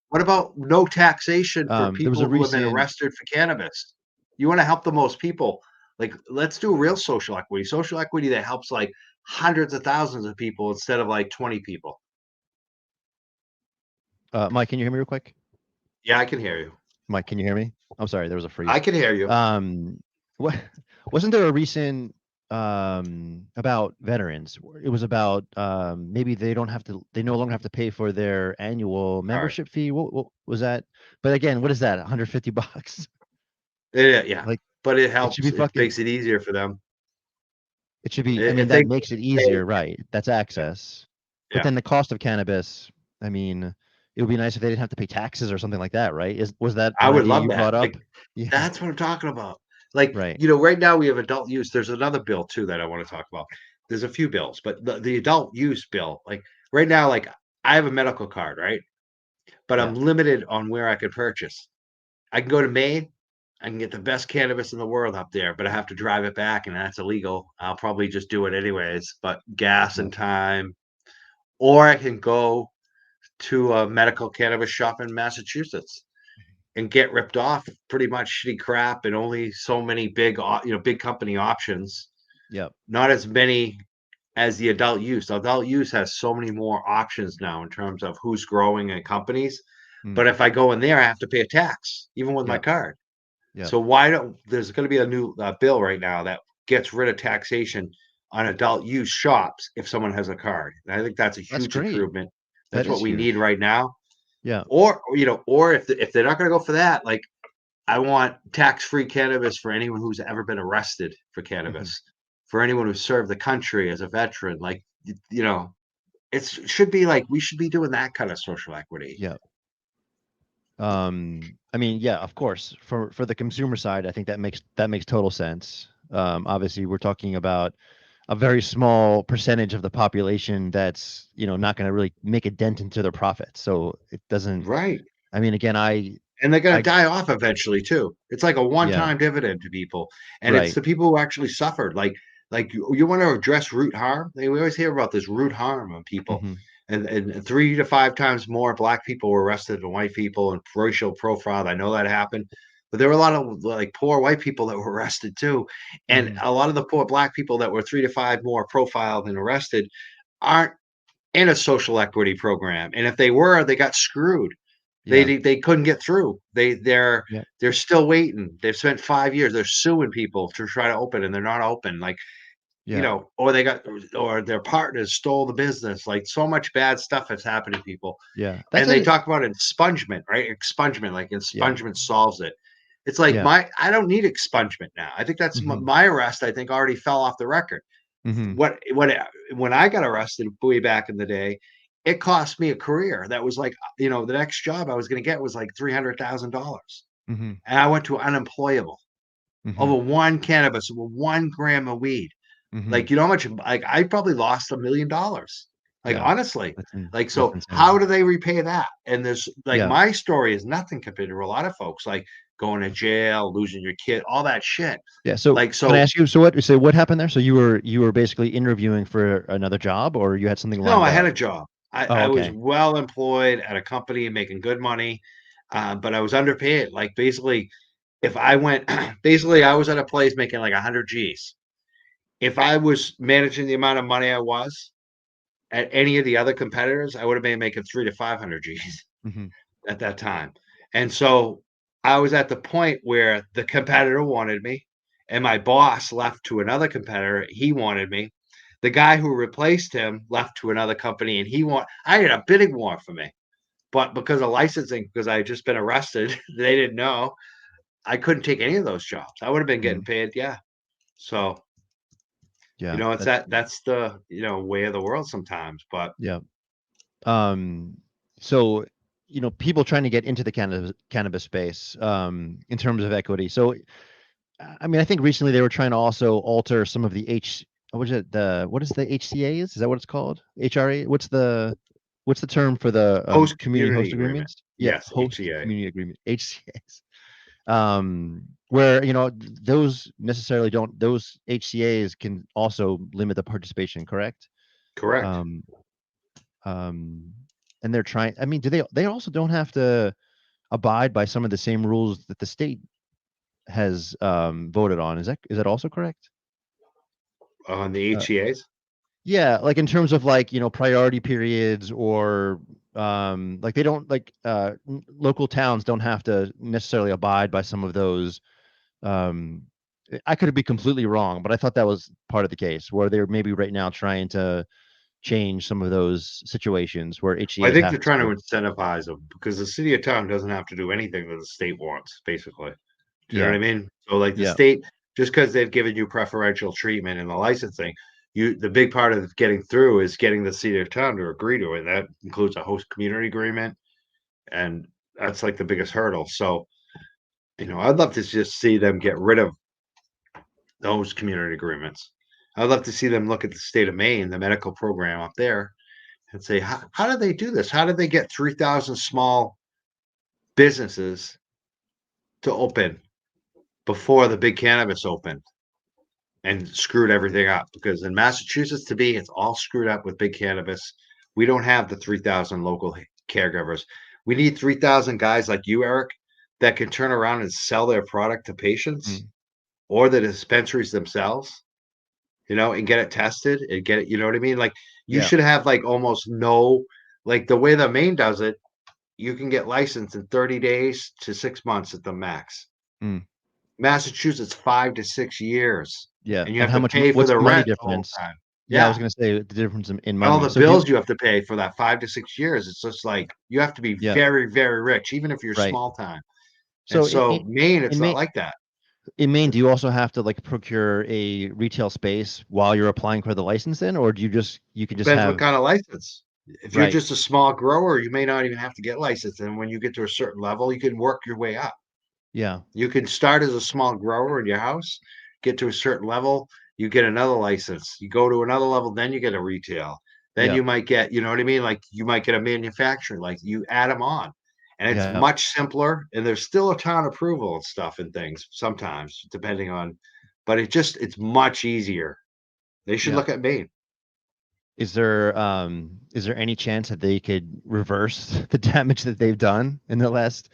What about no taxation for people who have been arrested for cannabis? You want to help the most people. Like, let's do real social equity that helps like hundreds of thousands of people instead of like 20 people. Mike, can you hear me real quick? Yeah, I can hear you. Mike, can you hear me? I'm sorry, there was a freeze. I can hear you. What wasn't there a recent about veterans? It was about maybe they no longer have to pay for their annual membership fee. What was that? But again, what is that? $150? Yeah. Like, but it helps. It makes it easier for them. It should be. That makes it easier, right? That's access. Yeah. But then the cost of cannabis. I mean, it would be nice if they didn't have to pay taxes or something like that, right? Was that? I would love that. Brought up? Like, that's what I'm talking about. Like, right now we have adult use. There's another bill too that I want to talk about. There's a few bills, but the adult use bill, like right now, like I have a medical card, right? But I'm limited on where I can purchase. I can go to Maine. I can get the best cannabis in the world up there, but I have to drive it back, and that's illegal. I'll probably just do it anyways, but gas and time. Or I can go to a medical cannabis shop in Massachusetts and get ripped off pretty much shitty crap and only so many big company options. Yep. Not as many as the adult use. Adult use has so many more options now in terms of who's growing and companies. But if I go in there, I have to pay a tax, even with my card. Yeah. So there's going to be a new bill right now that gets rid of taxation on adult use shops if someone has a card. And I think that's a huge improvement. That's what we huge. need right now. Yeah. Or if they're not going to go for that, like I want tax-free cannabis for anyone who's ever been arrested for cannabis, for anyone who served the country as a veteran. Like, it should be like we should be doing that kind of social equity. Yeah. I mean, yeah, of course. For the consumer side, I think that makes total sense. Obviously, we're talking about a very small percentage of the population that's not going to really make a dent into their profits. So it doesn't. Right. I mean, again, and they're going to die off eventually too. It's like a one-time dividend to people, and it's the people who actually suffered. Like you want to address root harm. We always hear about this root harm on people, and 3 to 5 times more Black people were arrested than white people, and racial profile. I know that happened, but there were a lot of like poor white people that were arrested too, and a lot of the poor Black people that were 3 to 5 more profiled and arrested aren't in a social equity program, and if they were, they got screwed. They couldn't get through. They're still waiting. They've spent 5 years. They're suing people to try to open, and they're not open. Like, or their partners stole the business. Like, so much bad stuff has happened to people. Yeah, and they talk about expungement, right? Expungement, like expungement solves it. It's like I don't need expungement now. I think that's my arrest. I think already fell off the record. When I got arrested way back in the day, it cost me a career. That was like, the next job I was going to get was like $300,000. And I went to unemployable over one cannabis, over 1 gram of weed. Like, how much, like I probably lost $1 million. Like, honestly, like, so how do they repay that? And there's like, my story is nothing compared to a lot of folks, like going to jail, losing your kid, all that shit. Yeah. So can I ask you, what happened there? So you were basically interviewing for another job, or you had something lined up? No, I had a job. I was well employed at a company and making good money, but I was underpaid. Like, basically, if I went, I was at a place making like 100 G's. If I was managing the amount of money I was at any of the other competitors, I would have been making 300 to 500 G's at that time. And so I was at the point where the competitor wanted me, and my boss left to another competitor. He wanted me. The guy who replaced him left to another company, and I had a bidding war for me. But because of licensing, because I had just been arrested, they didn't know. I couldn't take any of those jobs. I would have been getting paid. Yeah. So, that's the, way of the world sometimes. But so, people trying to get into the cannabis space, in terms of equity. So, I mean, I think recently they were trying to also alter some of the what is the HCAs? Is that what it's called? HRA? What's the term for the host community host agreements? Yes, host community agreement, HCAs. Where those necessarily don't. Those HCAs can also limit the participation. Correct. And they're trying. I mean, do they also don't have to abide by some of the same rules that the state has voted on? Is that also correct? On the HCAs? Yeah, like in terms of like, priority periods, or like they don't, like local towns don't have to necessarily abide by some of those. I could be completely wrong, but I thought that was part of the case, where they're maybe right now trying to change some of those situations where HCAs I think they're trying to incentivize them, because the city or town doesn't have to do anything that the state wants, basically. Do you know what I mean? So like the state, just because they've given you preferential treatment in the licensing, the big part of getting through is getting the city or town to agree to it. That includes a host community agreement, and that's like the biggest hurdle. So, I'd love to just see them get rid of those community agreements. I'd love to see them look at the state of Maine, the medical program up there, and say, how did they do this? How did they get 3,000 small businesses to open before the big cannabis opened and screwed everything up? Because in Massachusetts, to me, it's all screwed up with big cannabis. We don't have the 3,000 local caregivers. We need 3,000 guys like you, Eric, that can turn around and sell their product to patients or the dispensaries themselves, and get it tested and get it, you know what I mean? Like, you should have like almost no, like the way that Maine does it, you can get licensed in 30 days to 6 months at the max. Massachusetts, 5 to 6 years. Yeah. And you have to pay for the rent the whole time. Yeah, I was gonna say the difference in All money. the So bills you have to pay for that 5 to 6 years. It's just like you have to be yeah, very, very rich, even if you're right. small time. And So so Maine, it's in not Maine, like that. do you also have to like procure a retail space while you're applying for the license then, or do you can just Depends what have kind of license. If you're right? just a small grower, you may not even have to get licensed. And when you get to a certain level, you can work your way up. Yeah, You can start as a small grower in your house, get to a certain level, you get another license. You go to another level, then you get a retail. Then yeah, you might get, you know what I mean? Like you might get a manufacturer, like you add them on. And it's yeah, much simpler. And there's still a town approval and stuff and things sometimes, depending on, but it's much easier. They should yeah. look at Maine. Is there any chance that they could reverse the damage that they've done in the last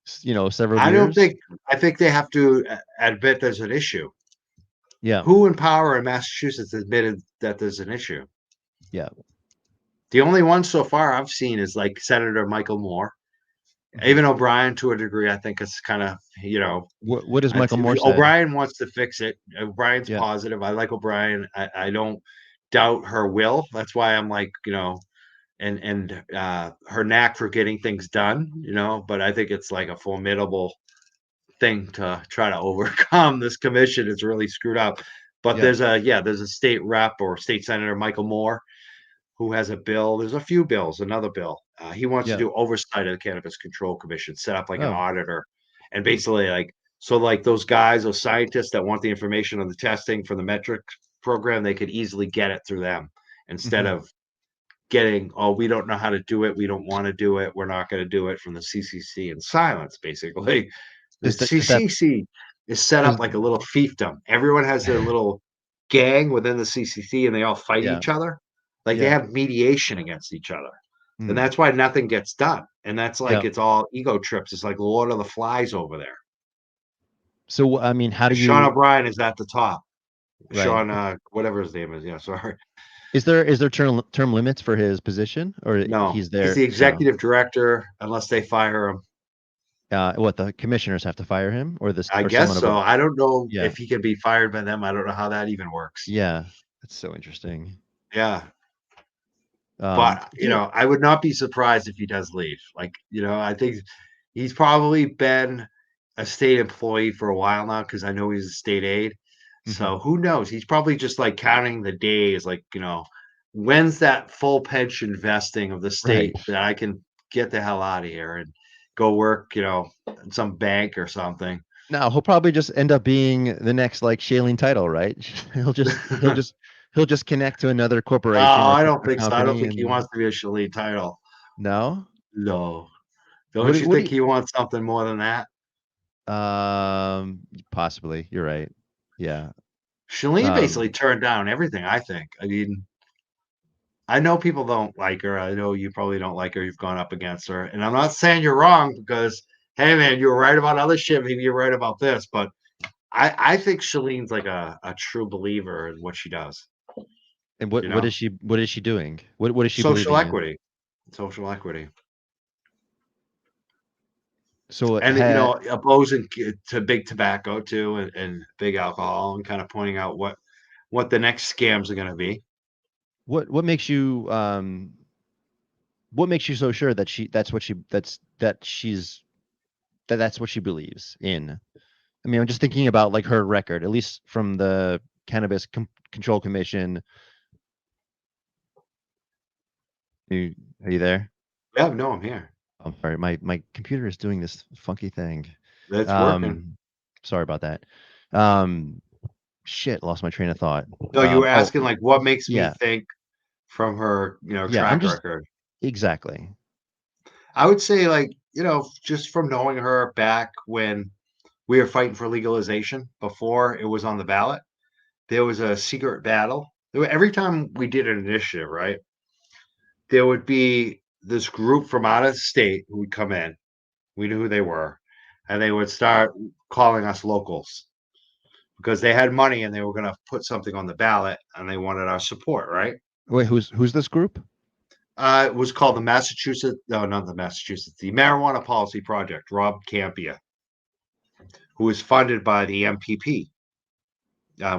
several I don't years? think, I think they have to admit there's an issue. Yeah, Who in power in Massachusetts admitted that there's an issue? yeah. The only one so far I've seen is like Senator Michael Moore. Mhm. Even O'Brien, to a degree, I think it's kind of, What does Michael Moore said? O'Brien wants to fix it. O'Brien's Yeah, positive. I like O'Brien. I don't doubt her will. That's why I'm like, and her knack for getting things done, but I think it's like a formidable thing to try to overcome. This commission is really screwed up. But yeah, there's a state rep or state senator, Michael Moore, who has a bill. There's a few bills, another bill. He wants to yeah. do oversight of the Cannabis Control Commission, set up like an Oh, auditor, and hmm, basically like those guys, those scientists that want the information on the testing for the metric program, they could easily get it through them instead mhm. of getting, oh, we don't know how to do it, we don't want to do it, we're not going to do it from the CCC in silence. Basically, the Is that CCC is set is up like a little fiefdom. Everyone has their little gang within the CCC, and they all fight yeah, each other. Like they yeah, have mediation against each other, and mm, that's why nothing gets done. And that's yeah. like it's all ego trips. It's like Lord of the Flies over there. So I mean, how do And Sean you O'Brien is at the top. right? Sean, whatever his name is. Yeah, sorry. Is there term limits for his position, or No, he's he's there? the No. executive director unless they fire him. What the commissioners have to fire him, or this, I or guess someone so. above? I don't know Yeah, if he can be fired by them. I don't know how that even works. yeah. That's so interesting. Yeah. But, Do you, I would not be surprised if he does leave. Like, I think he's probably been a state employee for a while now because I know he's a state aide. mhm, So who knows? He's probably just like counting the days, like, when's that full pension vesting of the right? state that I can get the hell out of here and go work, in some bank or something. No, he'll probably just end up being the next like Shailene Title, right? He'll just connect to another Oh, corporation or I don't or think so. I don't company, think he and wants to be a Shalit title. no. No. Don't What you what do think you, he wants something more than that? possibly. You're right. Yeah. Shalene basically Um, turned down everything, I think. I mean, I know people don't like her. I know you probably don't like her. You've gone up against her. And I'm not saying you're wrong because, hey, man, you were right about other shit. Maybe you're right about this. But I think Shalene's like a true believer in what she does, and you know? what is she doing? What is she Social believing in? equity. Social equity. So And, opposing to big tobacco too and big alcohol and kind of pointing out what the next scams are going to be. what makes you what makes you so sure that that's what she believes in? I mean, I'm just thinking about like her record, at least from the Control Commission. You, are you there? Yeah, no, I'm here. I'm sorry, my computer is doing this funky thing. That's working. Um, sorry about that. Um, shit, lost my train of thought. No, you were Oh, asking like what makes me yeah, think from her, yeah. I'm track just record. exactly. I would say like, just from knowing her back when we were fighting for legalization before it was on the ballot, there was a secret battle. Every time we did an initiative, right? There would be this group from out of state who would come in. We knew who they were, and they would start calling us locals because they had money and they were going to put something on the ballot and they wanted our support, right? Wait, who's this group? It was called the Massachusetts, no, not the Massachusetts, the Marijuana Policy Project. Rob Campia, who was funded by the MPP,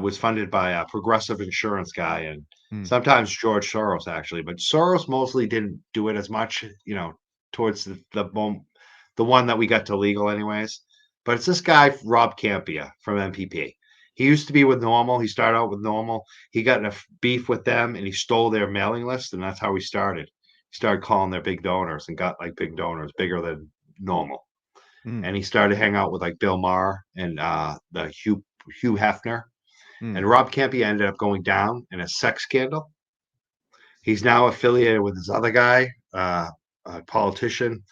was funded by a progressive insurance guy, and Sometimes George Soros actually, but Soros mostly didn't do it as much, towards the one that we got to legal anyways. But it's this guy, Rob Campia from MPP. He used to be with Normal. He started out with Normal. He got in a beef with them and he stole their mailing list. And that's how he started. He started calling their big donors and got like big donors, bigger than Normal. And he started hanging out with like Bill Maher and the Hugh Hefner. And Rob Campia ended up going down in a sex scandal. He's now affiliated with this other guy, a politician,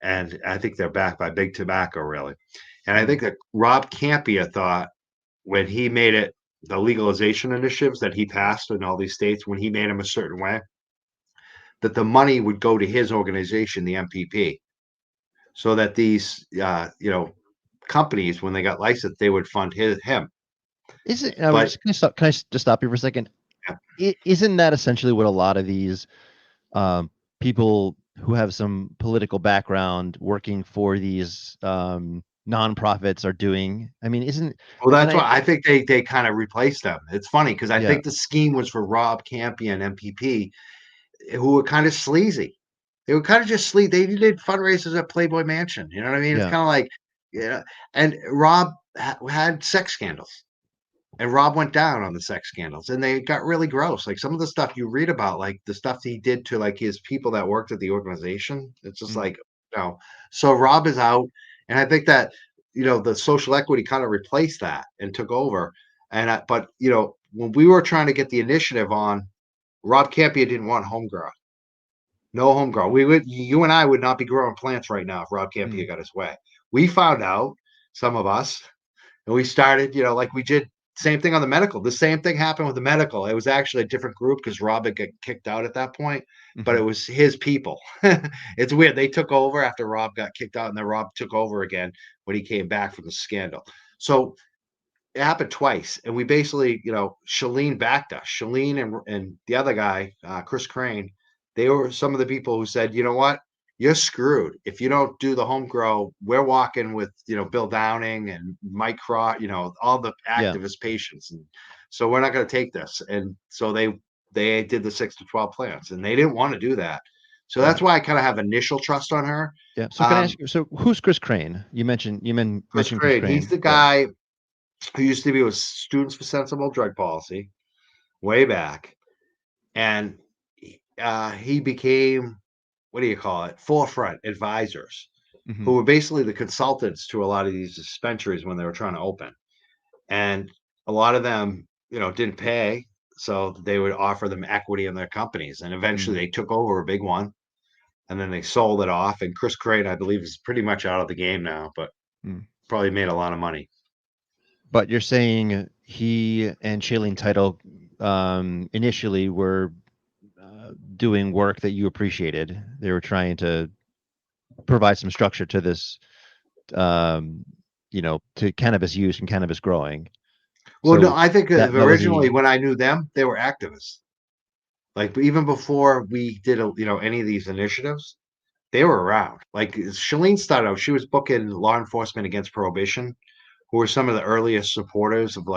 and I think they're backed by Big Tobacco, really. And I think that Rob Campia thought when he made it, the legalization initiatives that he passed in all these states, when he made them a certain way, that the money would go to his organization, the MPP, so that these, companies, when they got licensed, they would fund him. Is it? Can I just stop you for a second? Yeah. Isn't that essentially what a lot of these people who have some political background working for these nonprofits are doing? I mean, well, that's why I think they kind of replaced them. It's funny because I think the scheme was for Rob Campia and MPP, who were kind of sleazy. They were kind of just sleazy. They did fundraisers at Playboy Mansion. You know what I mean? It's kind of like, and Rob had sex scandals. And Rob went down on the sex scandals and they got really gross. Like some of the stuff you read about, like the stuff he did to like his people that worked at the organization. It's just like, so Rob is out. And I think that, the social equity kind of replaced that and took over. And, but when we were trying to get the initiative on, Rob Campia didn't want homegrown. No homegrown. You and I would not be growing plants right now if Rob Campia got his way. We found out, some of us, and we started, like we did. Same thing on the medical. The same thing happened with the medical. It was actually a different group because Rob had got kicked out at that point, but it was his people. It's weird. They took over after Rob got kicked out, and then Rob took over again when he came back from the scandal. So it happened twice, and we basically, Shalene backed us. Shalene and the other guy, Chris Crane, they were some of the people who said, you know what? You're screwed. If you don't do the home grow, we're walking with, Bill Downing and Mike Crawford, all the activist patients. And so we're not going to take this. And so they did the 6 to 12 plants and they didn't want to do that. So that's why I kind of have initial trust on her. Yeah. So can I ask you, so who's Chris Crane? You mentioned Chris Crane. He's the guy who used to be with Students for Sensible Drug Policy way back. And he became, what do you call it? Forefront advisors, who were basically the consultants to a lot of these dispensaries when they were trying to open. And a lot of them, didn't pay. So they would offer them equity in their companies. And eventually they took over a big one and then they sold it off. And Chris Crane, I believe, is pretty much out of the game now, but probably made a lot of money. But you're saying he and Shailene Title initially were doing work that you appreciated. They were trying to provide some structure to this, to cannabis use and cannabis growing. Well, no, I think originally when I knew them, they were activists. Like even before we did, any of these initiatives, they were around. Like Shalene started out, she was booking law enforcement against prohibition, who were some of the earliest supporters of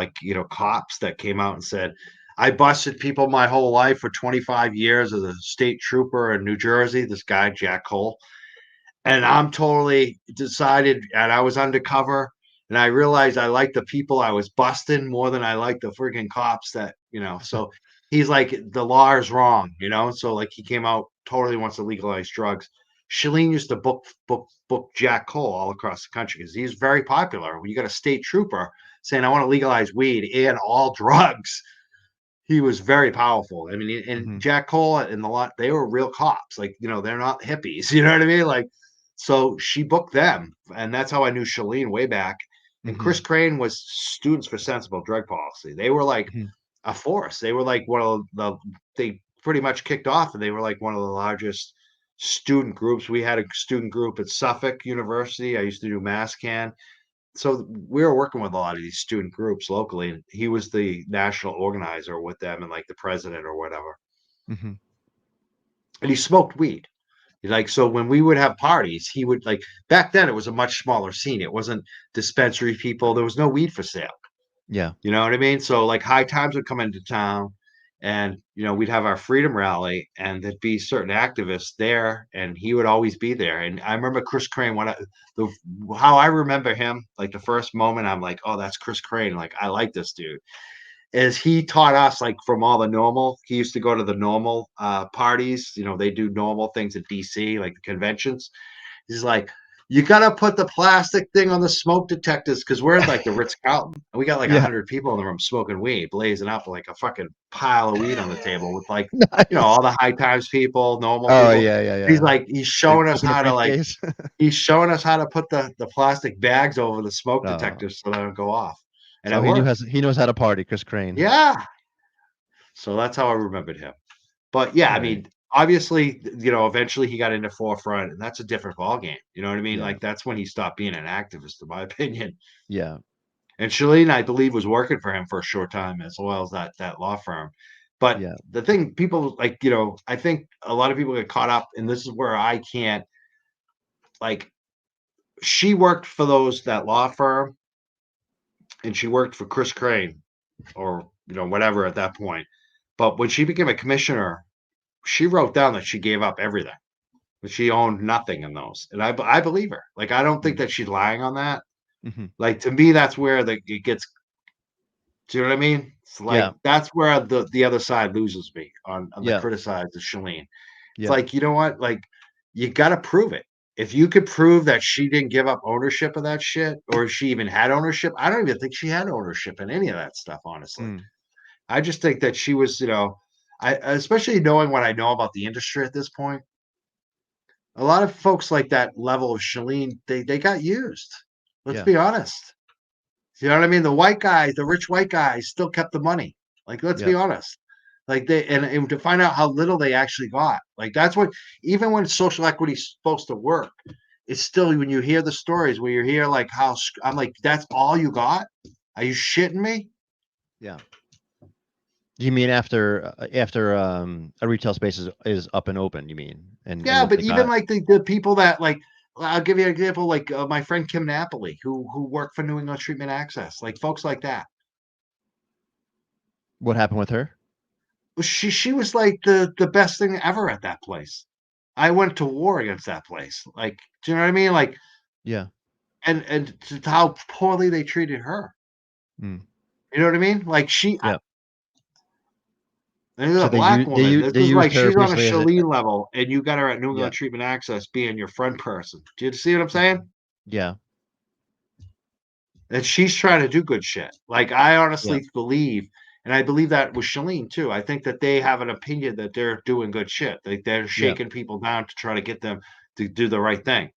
cops that came out and said, I busted people my whole life for 25 years as a state trooper in New Jersey, this guy, Jack Cole. And I'm totally decided, and I was undercover, and I realized I liked the people I was busting more than I liked the freaking cops that, so he's like, the law is wrong, so like he came out, totally wants to legalize drugs. Shalene used to book Jack Cole all across the country because he's very popular. When you got a state trooper saying, I want to legalize weed and all drugs, he was very powerful. I mean, and Jack Cole and the lot, they were real cops. Like, they're not hippies. You know what I mean? Like, so she booked them. And that's how I knew Shalene way back. And Chris Crane was Students for Sensible Drug Policy. They were like a force. They were like they pretty much kicked off and they were like one of the largest student groups. We had a student group at Suffolk University. I used to do MassCan. So we were working with a lot of these student groups locally, and he was the national organizer with them and like the president or whatever. And he smoked weed. Like, so when we would have parties, he would back then it was a much smaller scene. It wasn't dispensary people. There was no weed for sale. Yeah. You know what I mean? So like High Times would come into town And, we'd have our freedom rally and there'd be certain activists there and he would always be there. And I remember Chris Crane, how I remember him, like the first moment I'm like, oh, that's Chris Crane. Like, I like this dude. Is he taught us like from all the normal, he used to go to the normal parties, they do normal things at DC, like the conventions. He's like, you got to put the plastic thing on the smoke detectors because we're like the Ritz-Carlton. And we got like 100 people in the room smoking weed, blazing up like a fucking pile of weed on the table with like, Nice. all the high times people, normal Oh, people. yeah. He's like, he's showing us Open a how to like, briefcase. he's showing us how to put the plastic bags over the smoke Oh. detectors so they don't go off. And So he knows how to party, Chris Crane. Yeah. So that's how I remembered him. But yeah, I mean, obviously, eventually he got into Forefront, and that's a different ballgame. You know what I mean? Yeah. Like that's when he stopped being an activist, in my opinion. Yeah. And Shalene, I believe, was working for him for a short time as well as that law firm. But Yeah. the thing, people like, I think a lot of people get caught up, and this is where I can't. Like, she worked for that law firm, and she worked for Chris Crane, or whatever at that point. But when she became a commissioner, she wrote down that she gave up everything. That she owned nothing in those. And I believe her. Like, I don't think that she's lying on that. Mm-hmm. Like, to me, that's where it gets, do you know what I mean? It's like, that's where the other side loses me on the criticize of Shalene. It's like, you know what? Like, you got to prove it. If you could prove that she didn't give up ownership of that shit, or she even had ownership, I don't even think she had ownership in any of that stuff, honestly. I just think that she was, especially knowing what I know about the industry at this point, a lot of folks like that level of Shalene, they got used. Let's be honest. You know what I mean? The white guys, the rich white guys still kept the money. Like, let's be honest. Like and to find out how little they actually got. Like, that's what, even when social equity is supposed to work, it's still, when you hear the stories where you hear like how, I'm like, that's all you got? Are you shitting me? Yeah. You mean after a retail space is up and open? You mean? And yeah, but even like the people that like, I'll give you an example, like my friend Kim Napoli, who worked for New England Treatment Access, like folks like that. What happened with her? She was like the best thing ever at that place. I went to war against that place. Like, do you know what I mean? Like, yeah. And how poorly they treated her. You know what I mean? Like and this is a black woman. This is like she's on a Shalene level, and you got her at New England Treatment Access being your friend person. Do you see what I'm saying? Yeah. And she's trying to do good shit. Like, I honestly believe, and I believe that with Shalene too. I think that they have an opinion that they're doing good shit. Like, they're shaking people down to try to get them to do the right thing.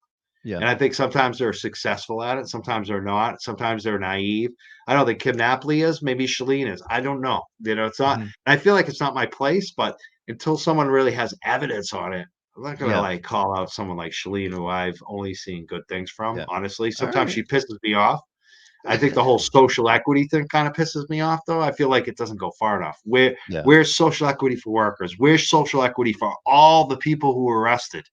Yeah. And I think sometimes they're successful at it. Sometimes they're not. Sometimes they're naive. I don't think Kim Napoli is. Maybe Shalene is. I don't know. It's not. I feel like it's not my place. But until someone really has evidence on it, I'm not gonna like call out someone like Shalene, who I've only seen good things from. Honestly, sometimes she pisses me off. I think the whole social equity thing kind of pisses me off, though. I feel like it doesn't go far enough. Where's social equity for workers? Where's social equity for all the people who were arrested?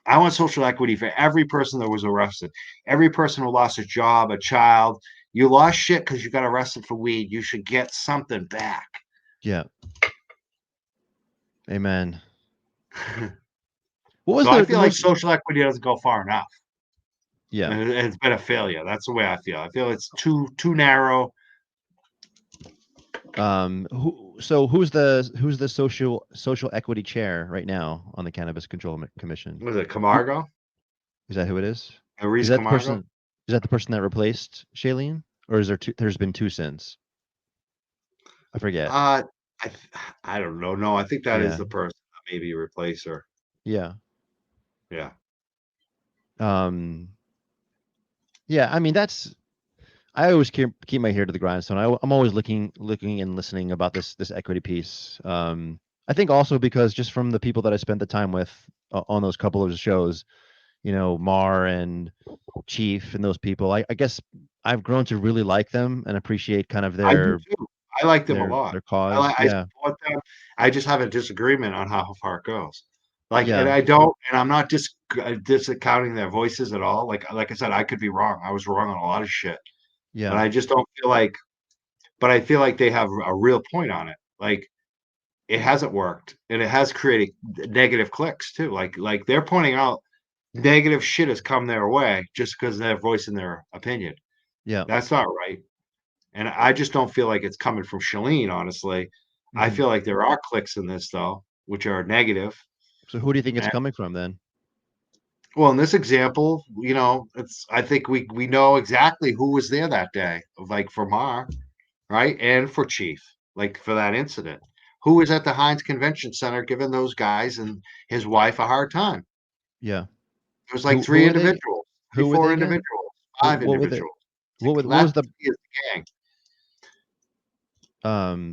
I want social equity for every person that was arrested, every person who lost a job, a child. You lost shit because you got arrested for weed. You should get something back. Yeah. Amen. I feel like social equity doesn't go far enough. Yeah. It's been a failure. That's the way I feel. I feel it's too narrow. Who's the social equity chair right now on the Cannabis Control Commission? Was it Camargo? Is that who it is? Is that the person that replaced Shailene, or is there's been two since? I forget. I don't know. No, I think that is the person that maybe replace her. Yeah. Yeah. Yeah. I mean, I always keep my ear to the grindstone. I'm always looking and listening about this equity piece. I think also because just from the people that I spent the time with on those couple of shows, Mar and Chief and those people, I guess I've grown to really like them and appreciate kind of their. I like them a lot. Their cause. I support them. I just have a disagreement on how far it goes. Like, and I'm not discounting their voices at all. Like I said, I could be wrong. I was wrong on a lot of shit. Yeah. But I just don't feel like, but I feel like they have a real point on it. like it hasn't worked, and it has created negative clicks too. Like they're pointing out negative shit has come their way just because they're voicing their opinion. Yeah. That's not right. And I just don't feel like it's coming from Shalene, honestly. I feel like there are clicks in this though, which are negative. So who do you think it's coming from then? Well, in this example, I think we know exactly who was there that day, like for Mar, right? And for Chief, like for that incident. Who was at the Heinz Convention Center giving those guys and his wife a hard time? Yeah. It was like three individuals, who were four they individuals, five individuals. What was the gang?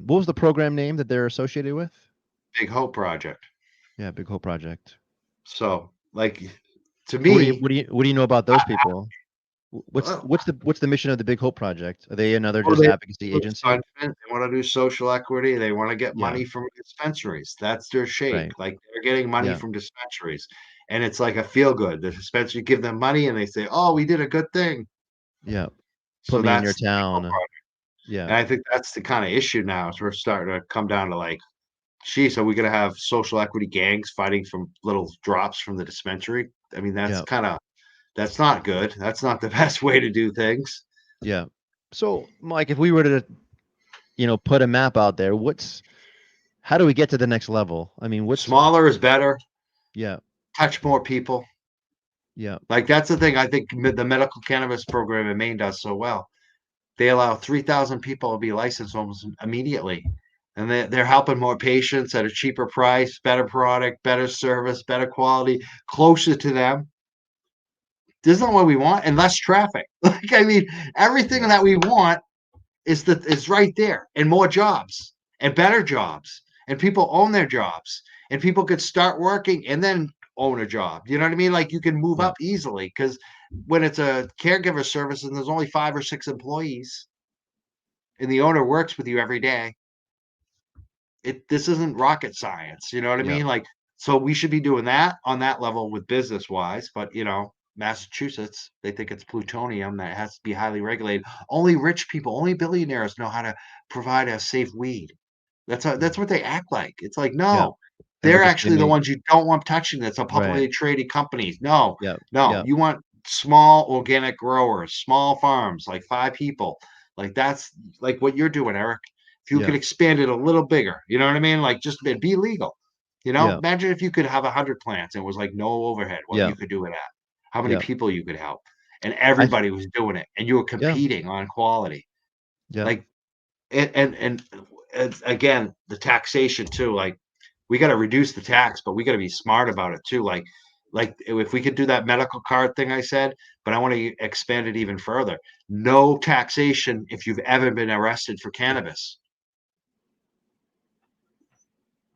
What was the program name that they're associated with? Big Hope Project. Yeah, Big Hope Project. So, like, to me, what do you know about those people? What's the mission of the Big Hope Project? Are they another advocacy agency? They want to do social equity. They want to get money from dispensaries. That's their shake. Right. Like they're getting money from dispensaries, and it's like a feel good. The dispensary give them money, and they say, "Oh, we did a good thing." Yeah. Put me in your town. Yeah. And I think that's the kind of issue now. Is we're starting to come down to like, geez, are we going to have social equity gangs fighting from little drops from the dispensary? I mean, that's that's not good. That's not the best way to do things. Yeah. So, Mike, if we were to, put a map out there, how do we get to the next level? I mean, what's smaller is better. Yeah. Touch more people. Yeah. Like that's the thing. I think the medical cannabis program in Maine does so well. They allow 3,000 people to be licensed almost immediately. And they're helping more patients at a cheaper price, better product, better service, better quality, closer to them. This is not what we want, and less traffic. Like, I mean, everything that we want is right there, and more jobs, and better jobs, and people own their jobs, and people could start working and then own a job. You know what I mean? Like you can move up easily because when it's a caregiver service and there's only 5 or 6 employees, and the owner works with you every day, this isn't rocket science. You know what I mean? Like, so we should be doing that on that level with business wise, but Massachusetts, they think it's plutonium that has to be highly regulated. Only rich people, only billionaires know how to provide a safe weed. That's what they act like. It's like, no, they're actually the ones you don't want touching. That's a publicly traded companies. No, you want small organic growers, small farms, like 5 people. Like that's like what you're doing, Eric. If you could expand it a little bigger, you know what I mean? Like just be legal. Imagine if you could have 100 plants and it was like no overhead. What you could do with that? How many people you could help, and everybody was doing it, and you were competing on quality. Like, and again, the taxation too. Like, we got to reduce the tax, but we got to be smart about it too. Like if we could do that medical card thing I said, but I want to expand it even further. No taxation if you've ever been arrested for cannabis.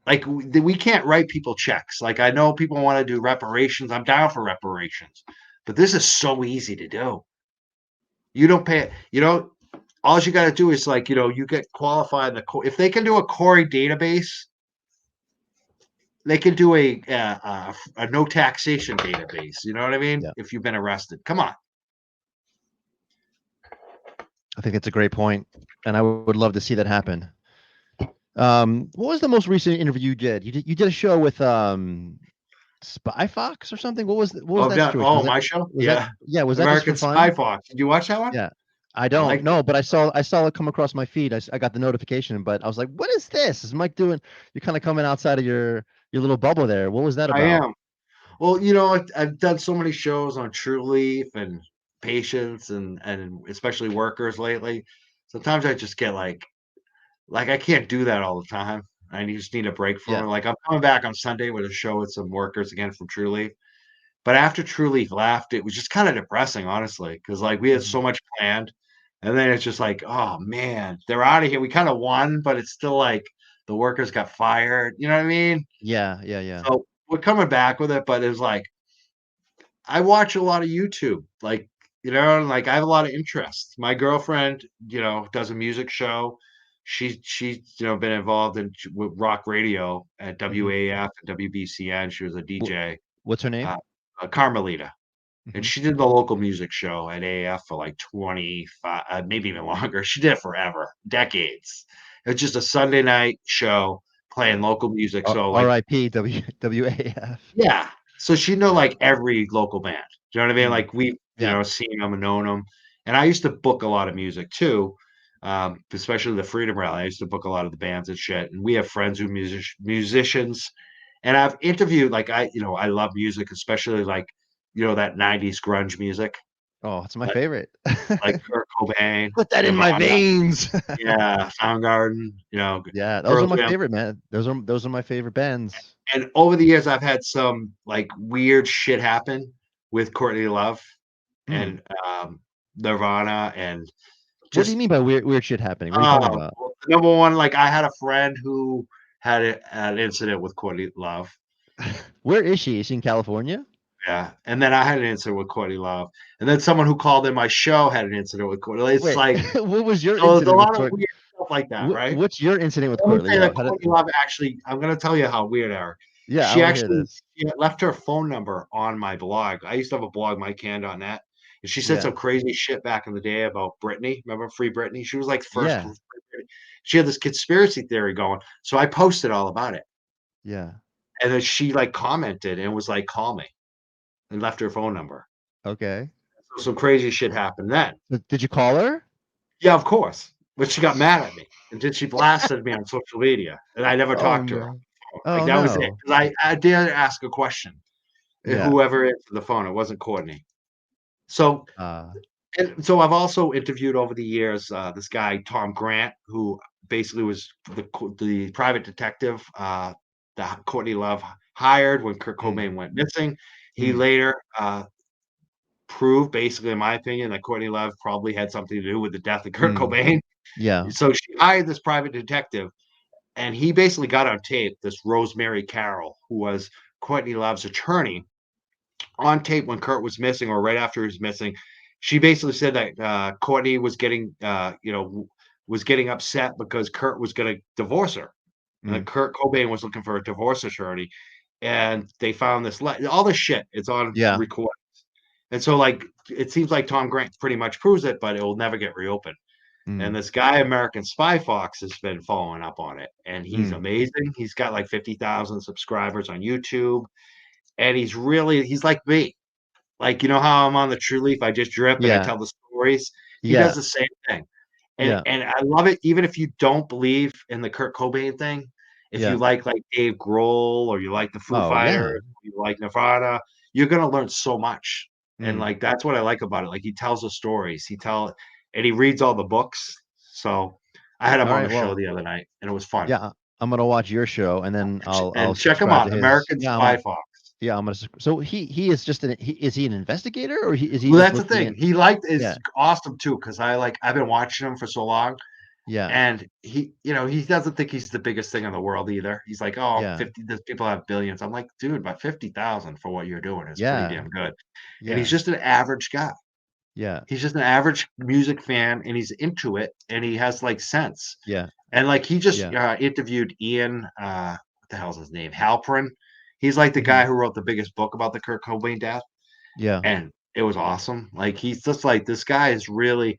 Like we can't write people checks. Like I know people want to do reparations. I'm down for reparations, but this is so easy to do. You don't pay it. All you got to do is like, you get qualified in if they can do a Corey database, they can do a no taxation database. You know what I mean? If you've been arrested, come on. I think it's a great point, and I would love to see that happen. What was the most recent interview you did? You did a show with Spy Fox or something. What was that? My show? Was that American Spy Fox? Did you watch that one? Yeah, I don't know, but I saw it come across my feed. I got the notification, but I was like, "What is this? Is Mike doing?" You're kind of coming outside of your little bubble there. What was that about? I am. Well, I've done so many shows on True Leaf and patients and especially workers lately. Sometimes I just get like I can't do that all the time. I just need a break from it. Like I'm coming back on Sunday with a show with some workers again from True Leaf. But after True Leaf left, it was just kind of depressing, honestly, because like we had so much planned, and then it's just like, oh man, they're out of here. We kind of won, but it's still like the workers got fired. You know what I mean? Yeah. So we're coming back with it, but it was like I watch a lot of YouTube, like like I have a lot of interests. My girlfriend, does a music show. She's been involved with rock radio at WAF and WBCN. She was a DJ. What's her name? Carmelita. And she did the local music show at AF for like 25, maybe even longer. She did it forever, decades. It's just a Sunday night show playing local music. So like R.I.P. WAF. Yeah. So she know like every local band. Do you know what I mean? Mm. Like we, Yeah. seen them and known them. And I used to book a lot of music too. Especially the Freedom Rally. I used to book a lot of the bands and shit. And we have friends who musicians. And I've interviewed like I love music, especially like, that 90s grunge music. Oh, it's my Like favorite. like Kurt Cobain. Put that in my veins. Yeah, Soundgarden, Yeah, those Pearl are my Jam. favorite, man. Those are my favorite bands. And over the years, I've had some like weird shit happen with Courtney Love and Nirvana and What do you just mean by weird shit happening? What are you talking about? well, number one, like I had a friend who had an incident with Courtney Love. Where is she? Is she in California? Yeah, and then I had an incident with Courtney Love, and then someone who called in my show had an incident with Courtney. It's Wait, like what was your so there's a incident with lot of Courtney? weird stuff like that, right? What's your incident with Let me Courtney say that Love? Courtney Love actually, I'm going to tell you how weird, Eric. Yeah, I She want to hear actually this. left her phone number on my blog. I used to have a blog, MikeHand.net, and she said Yeah. some crazy shit back in the day about Britney. Remember Free Britney? She was like first. Yeah. She had this conspiracy theory going, so I posted all about it. Yeah. And then she like commented and was like, "Call me," and left her phone number. Okay. So some crazy shit happened then. Did you call her? Yeah, of course. But she got mad at me, and then she blasted me on social media, and I never Oh talked to her. no. Like Oh that was it. no. 'Cause I did ask a question. Yeah. Whoever answered the phone, it wasn't Courtney. So, and so I've also interviewed over the years this guy Tom Grant, who basically was the private detective that Courtney Love hired when Kurt Cobain went missing. He later proved, basically, in my opinion, that Courtney Love probably had something to do with the death of Kurt Cobain. Yeah. So she hired this private detective, and he basically got on tape this Rosemary Carroll, who was Courtney Love's attorney, on tape when Kurt was missing or right after he was missing. She basically said that Courtney was getting, was getting upset because Kurt was going to divorce her, and that Kurt Cobain was looking for a divorce attorney, and they found this all this shit. It's on record, and so like it seems like Tom Grant pretty much proves it, but it will never get reopened. And this guy, American Spy Fox, has been following up on it, and he's amazing. He's got like 50,000 subscribers on YouTube, and he's like me. Like, you know how I'm on the True Leaf, I just drip and I tell the stories? He does the same thing. And I love it, even if you don't believe in the Kurt Cobain thing, if you like Dave Grohl or you like the Foo Fighters, you like Nirvana, you're gonna learn so much. And like that's what I like about it. Like he tells the stories, and he reads all the books. So I had him on the show the other night, and it was fun. Yeah, I'm gonna watch your show, and then I'll check him subscribe out, to his. American Spy Fox. Yeah, I'm gonna. So he is just is he an investigator or is he? Well, just that's the thing. at- He is awesome too because I've been watching him for so long. Yeah. And he doesn't think he's the biggest thing in the world either. He's like, oh, 50, these people have billions. I'm like, dude, but 50,000 for what you're doing is pretty damn good. And he's just an average guy. Yeah. He's just an average music fan, and he's into it, and he has like sense. Yeah. And like he just interviewed Ian, what the hell's his name? Halperin. He's like the guy who wrote the biggest book about the Kurt Cobain death. Yeah. And it was awesome. Like he's just like, this guy is really,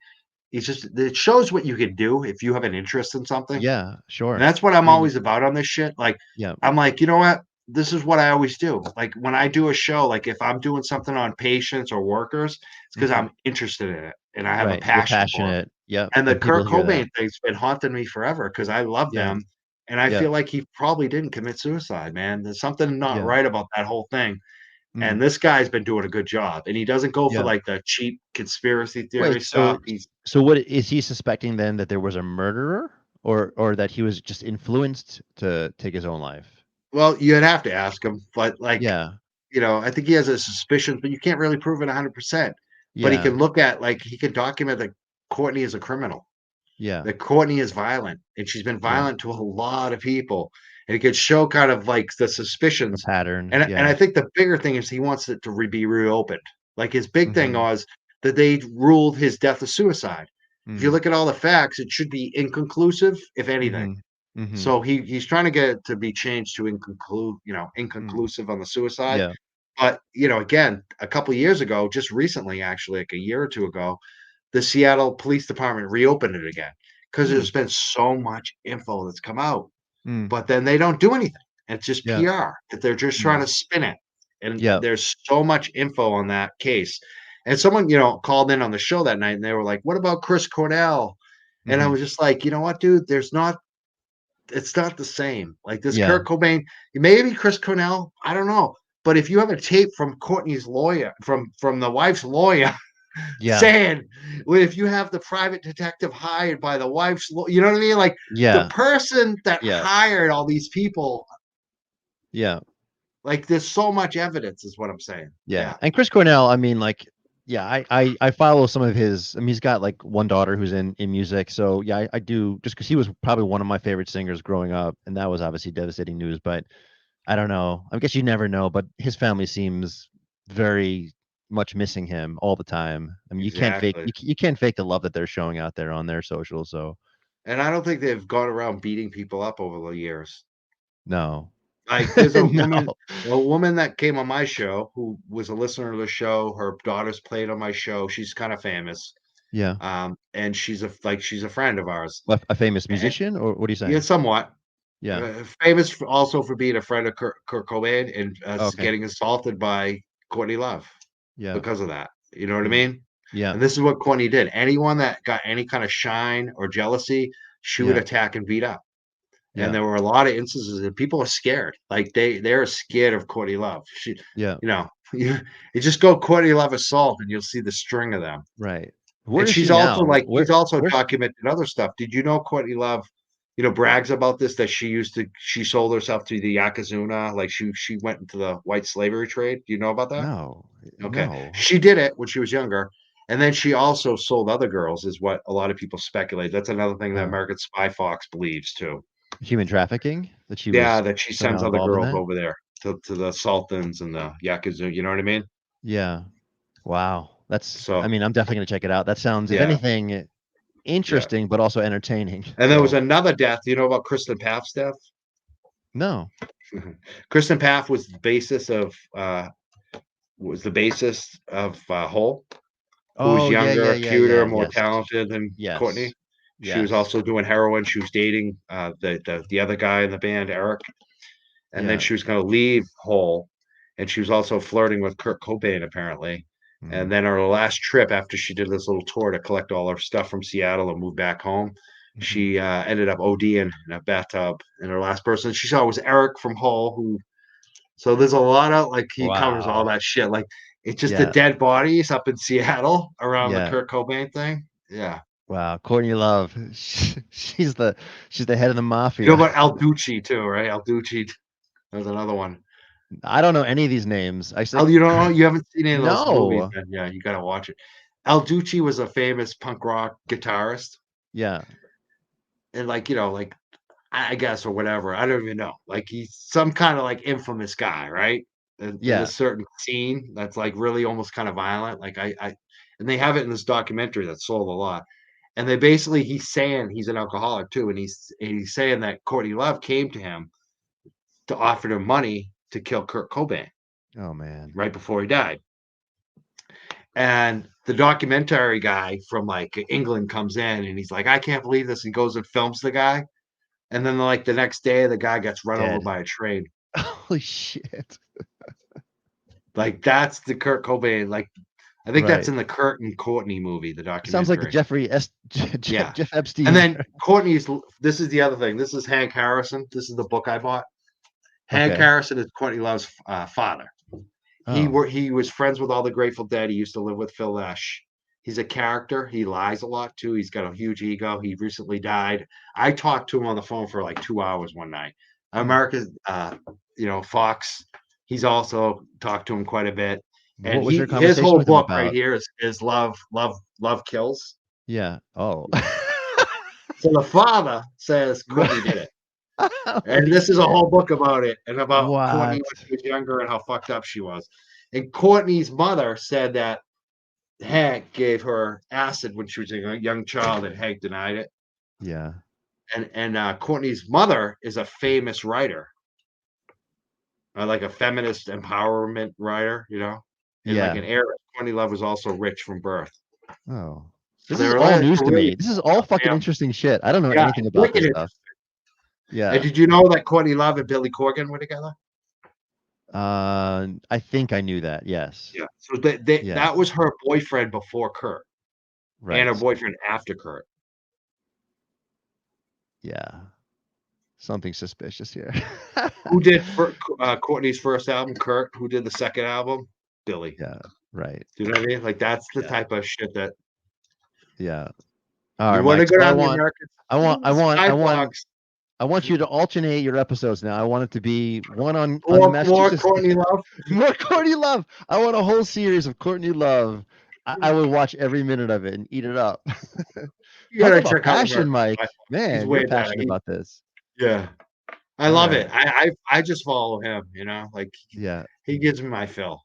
it shows what you can do if you have an interest in something. Yeah, sure. And that's what I'm always about on this shit. Like, I'm like, you know what? This is what I always do. Like when I do a show, like if I'm doing something on patients or workers, it's because I'm interested in it and I have a passion for it. Yeah. And the Kurt Cobain thing's been haunting me forever because I love them. And I feel like he probably didn't commit suicide, man. There's something not right about that whole thing. And this guy's been doing a good job. And he doesn't go for like the cheap conspiracy theory stuff. So what is he suspecting then, that there was a murderer or that he was just influenced to take his own life? Well, you'd have to ask him, but like, I think he has a suspicion, but you can't really prove it 100%. But he can look at, like, he can document that Courtney is a criminal. Yeah. That Courtney is violent, and she's been violent to a lot of people. And it could show kind of like the suspicions. Pattern. And I think the bigger thing is he wants it to be reopened. Like his big thing was that they ruled his death a suicide. If you look at all the facts, it should be inconclusive, if anything. So he's trying to get it to be changed to inconclusive on the suicide. Yeah. But again, a couple of years ago, just recently, actually, like a year or two ago, the Seattle Police Department reopened it again because there's been so much info that's come out, Mm. but then they don't do anything. It's just Yeah. PR that they're just trying to spin it. And Yeah. there's so much info on that case. And someone, called in on the show that night and they were like, what about Chris Cornell? And I was just like, you know what, dude, it's not the same. Like this Yeah. Kurt Cobain, maybe Chris Cornell, I don't know. But if you have a tape from Courtney's lawyer, from the wife's lawyer, Yeah. saying, well, if you have the private detective hired by the wife's lawyer, you know what I mean? Like the person that hired all these people. Yeah. Like there's so much evidence is what I'm saying. Yeah. And Chris Cornell, I mean, like, yeah, I follow some of his. I mean, he's got like one daughter who's in music. So yeah, I do, just because he was probably one of my favorite singers growing up, and that was obviously devastating news. But I don't know. I guess you never know. But his family seems very much missing him all the time. I mean, you can't fake the love that they're showing out there on their socials. So, and I don't think they've gone around beating people up over the years. No. Like there's a woman that came on my show who was a listener to the show. Her daughters played on my show. She's kind of famous. Yeah. And she's a friend of ours. A famous musician, or what are you saying? Yeah, somewhat. Yeah. Famous also for being a friend of Kurt Cobain and Okay. getting assaulted by Courtney Love. Yeah. Because of that. You know what I mean? Yeah. And this is what Courtney did. Anyone that got any kind of shine or jealousy, she would attack and beat up. And there were a lot of instances that people are scared. Like they're scared of Courtney Love. You just go Courtney Love assault and you'll see the string of them. Right. And she's also she's also documented other stuff. Did you know Courtney Love, brags about this, that she sold herself to the Yokozuna, like she went into the white slavery trade. Do you know about that? No. Okay. No. She did it when she was younger. And then she also sold other girls, is what a lot of people speculate. That's another thing that American Spy Fox believes too. Human trafficking, that she that she sends somehow other involved in girls that? over there to the Sultans and the Yakuza. You know what I mean? Yeah. Wow. So I mean, I'm definitely gonna check it out. That sounds, if anything, interesting, but also entertaining. And there was another death. You know about Kristen Paff's death? No. Kristen Paff was the basis of Hole. Who was younger, cuter, more talented than Courtney. She was also doing heroin. She was dating the other guy in the band, Eric. And then she was going to leave Hole. And she was also flirting with Kurt Cobain, apparently. And then her last trip, after she did this little tour to collect all her stuff from Seattle and move back home, she ended up ODing in a bathtub. And her last person she saw was Eric from Hole. So there's a lot of, like, he covers all that shit. Like, it's just the dead bodies up in Seattle around the Kurt Cobain thing. Yeah. Wow, Courtney Love, she's the head of the mafia. You know about Al Ducci too, right? Al Ducci, there's another one. I don't know any of these names. You don't know? You haven't seen any of those movies? Then yeah, you gotta watch it. Al Ducci was a famous punk rock guitarist. Yeah. And like I guess, or whatever. I don't even know. Like he's some kind of like infamous guy, right? In a certain scene that's like really almost kind of violent. Like and they have it in this documentary that sold a lot. And they basically, he's saying he's an alcoholic too, and he's saying that Courtney Love came to him to offer him money to kill Kurt Cobain. Oh man! Right before he died. And the documentary guy from like England comes in and he's like, I can't believe this, and goes and films the guy. And then like the next day, the guy gets run over by a train. Holy shit! Like that's the Kurt Cobain. Like I think that's in the Kurt and Courtney movie, the documentary. Sounds like the Jeff Epstein. And then Courtney's. This is the other thing. This is Hank Harrison. This is the book I bought. Hank Harrison is Courtney Love's father. He was friends with all the Grateful Dead. He used to live with Phil Lesh. He's a character. He lies a lot too. He's got a huge ego. He recently died. I talked to him on the phone for like 2 hours one night. America's, Fox. He's also talked to him quite a bit. And his whole book right here is Love Kills. Yeah. Oh. So the father says Courtney did it. And this is a whole book about it, and about Courtney when she was younger and how fucked up she was. And Courtney's mother said that Hank gave her acid when she was a young child, and Hank denied it. Yeah. And Courtney's mother is a famous writer, like a feminist empowerment writer, And like an heiress. Courtney Love was also rich from birth. Oh. This is all news to me. This is all fucking interesting shit. I don't know anything about this stuff. Yeah. And did you know that Courtney Love and Billy Corgan were together? I think I knew that. Yes. Yeah. So that was her boyfriend before Kurt, right? And her boyfriend after Kurt. Yeah. Something suspicious here. Who did Courtney's first album? Kurt. Who did the second album? Billy. Yeah. Right. Do you know what I mean? Like that's the type of shit that. Yeah. All right, want to go down the American. I want you to alternate your episodes now. I want it to be one on more Courtney Love. More Courtney Love. I want a whole series of Courtney Love. I would watch every minute of it and eat it up. You gotta check out passion, Mike. Man, you're passionate about this. Yeah, I love it. I just follow him. You know, like he gives me my fill.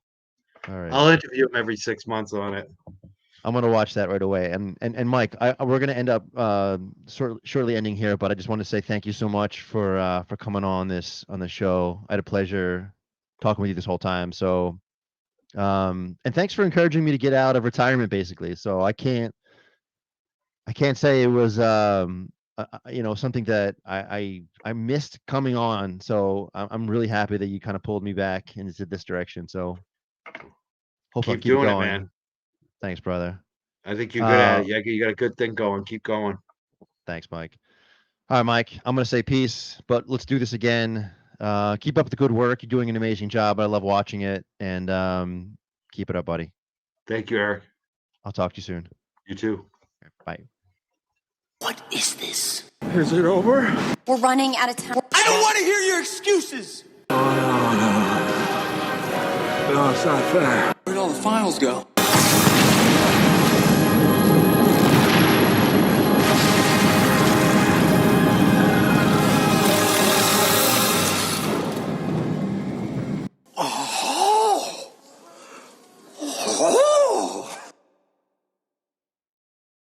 All right, I'll interview him every 6 months on it. I'm gonna watch that right away. And Mike, we're gonna end up shortly ending here, but I just want to say thank you so much for coming on the show. I had a pleasure talking with you this whole time. So, and thanks for encouraging me to get out of retirement, basically. So I can't say it was something that I missed coming on. So I'm really happy that you kind of pulled me back into this direction. So hope I'll keep doing going. It, man. Thanks, brother. I think you're good at it. Yeah, you got a good thing going. Keep going. Thanks, Mike. All right, Mike. I'm gonna say peace, but let's do this again. Keep up the good work. You're doing an amazing job. I love watching it, and keep it up, buddy. Thank you, Eric. I'll talk to you soon. You too. Bye. What is this? Is it over? We're running out of time. I don't want to hear your excuses. No, it's not fair. Where'd all the files go?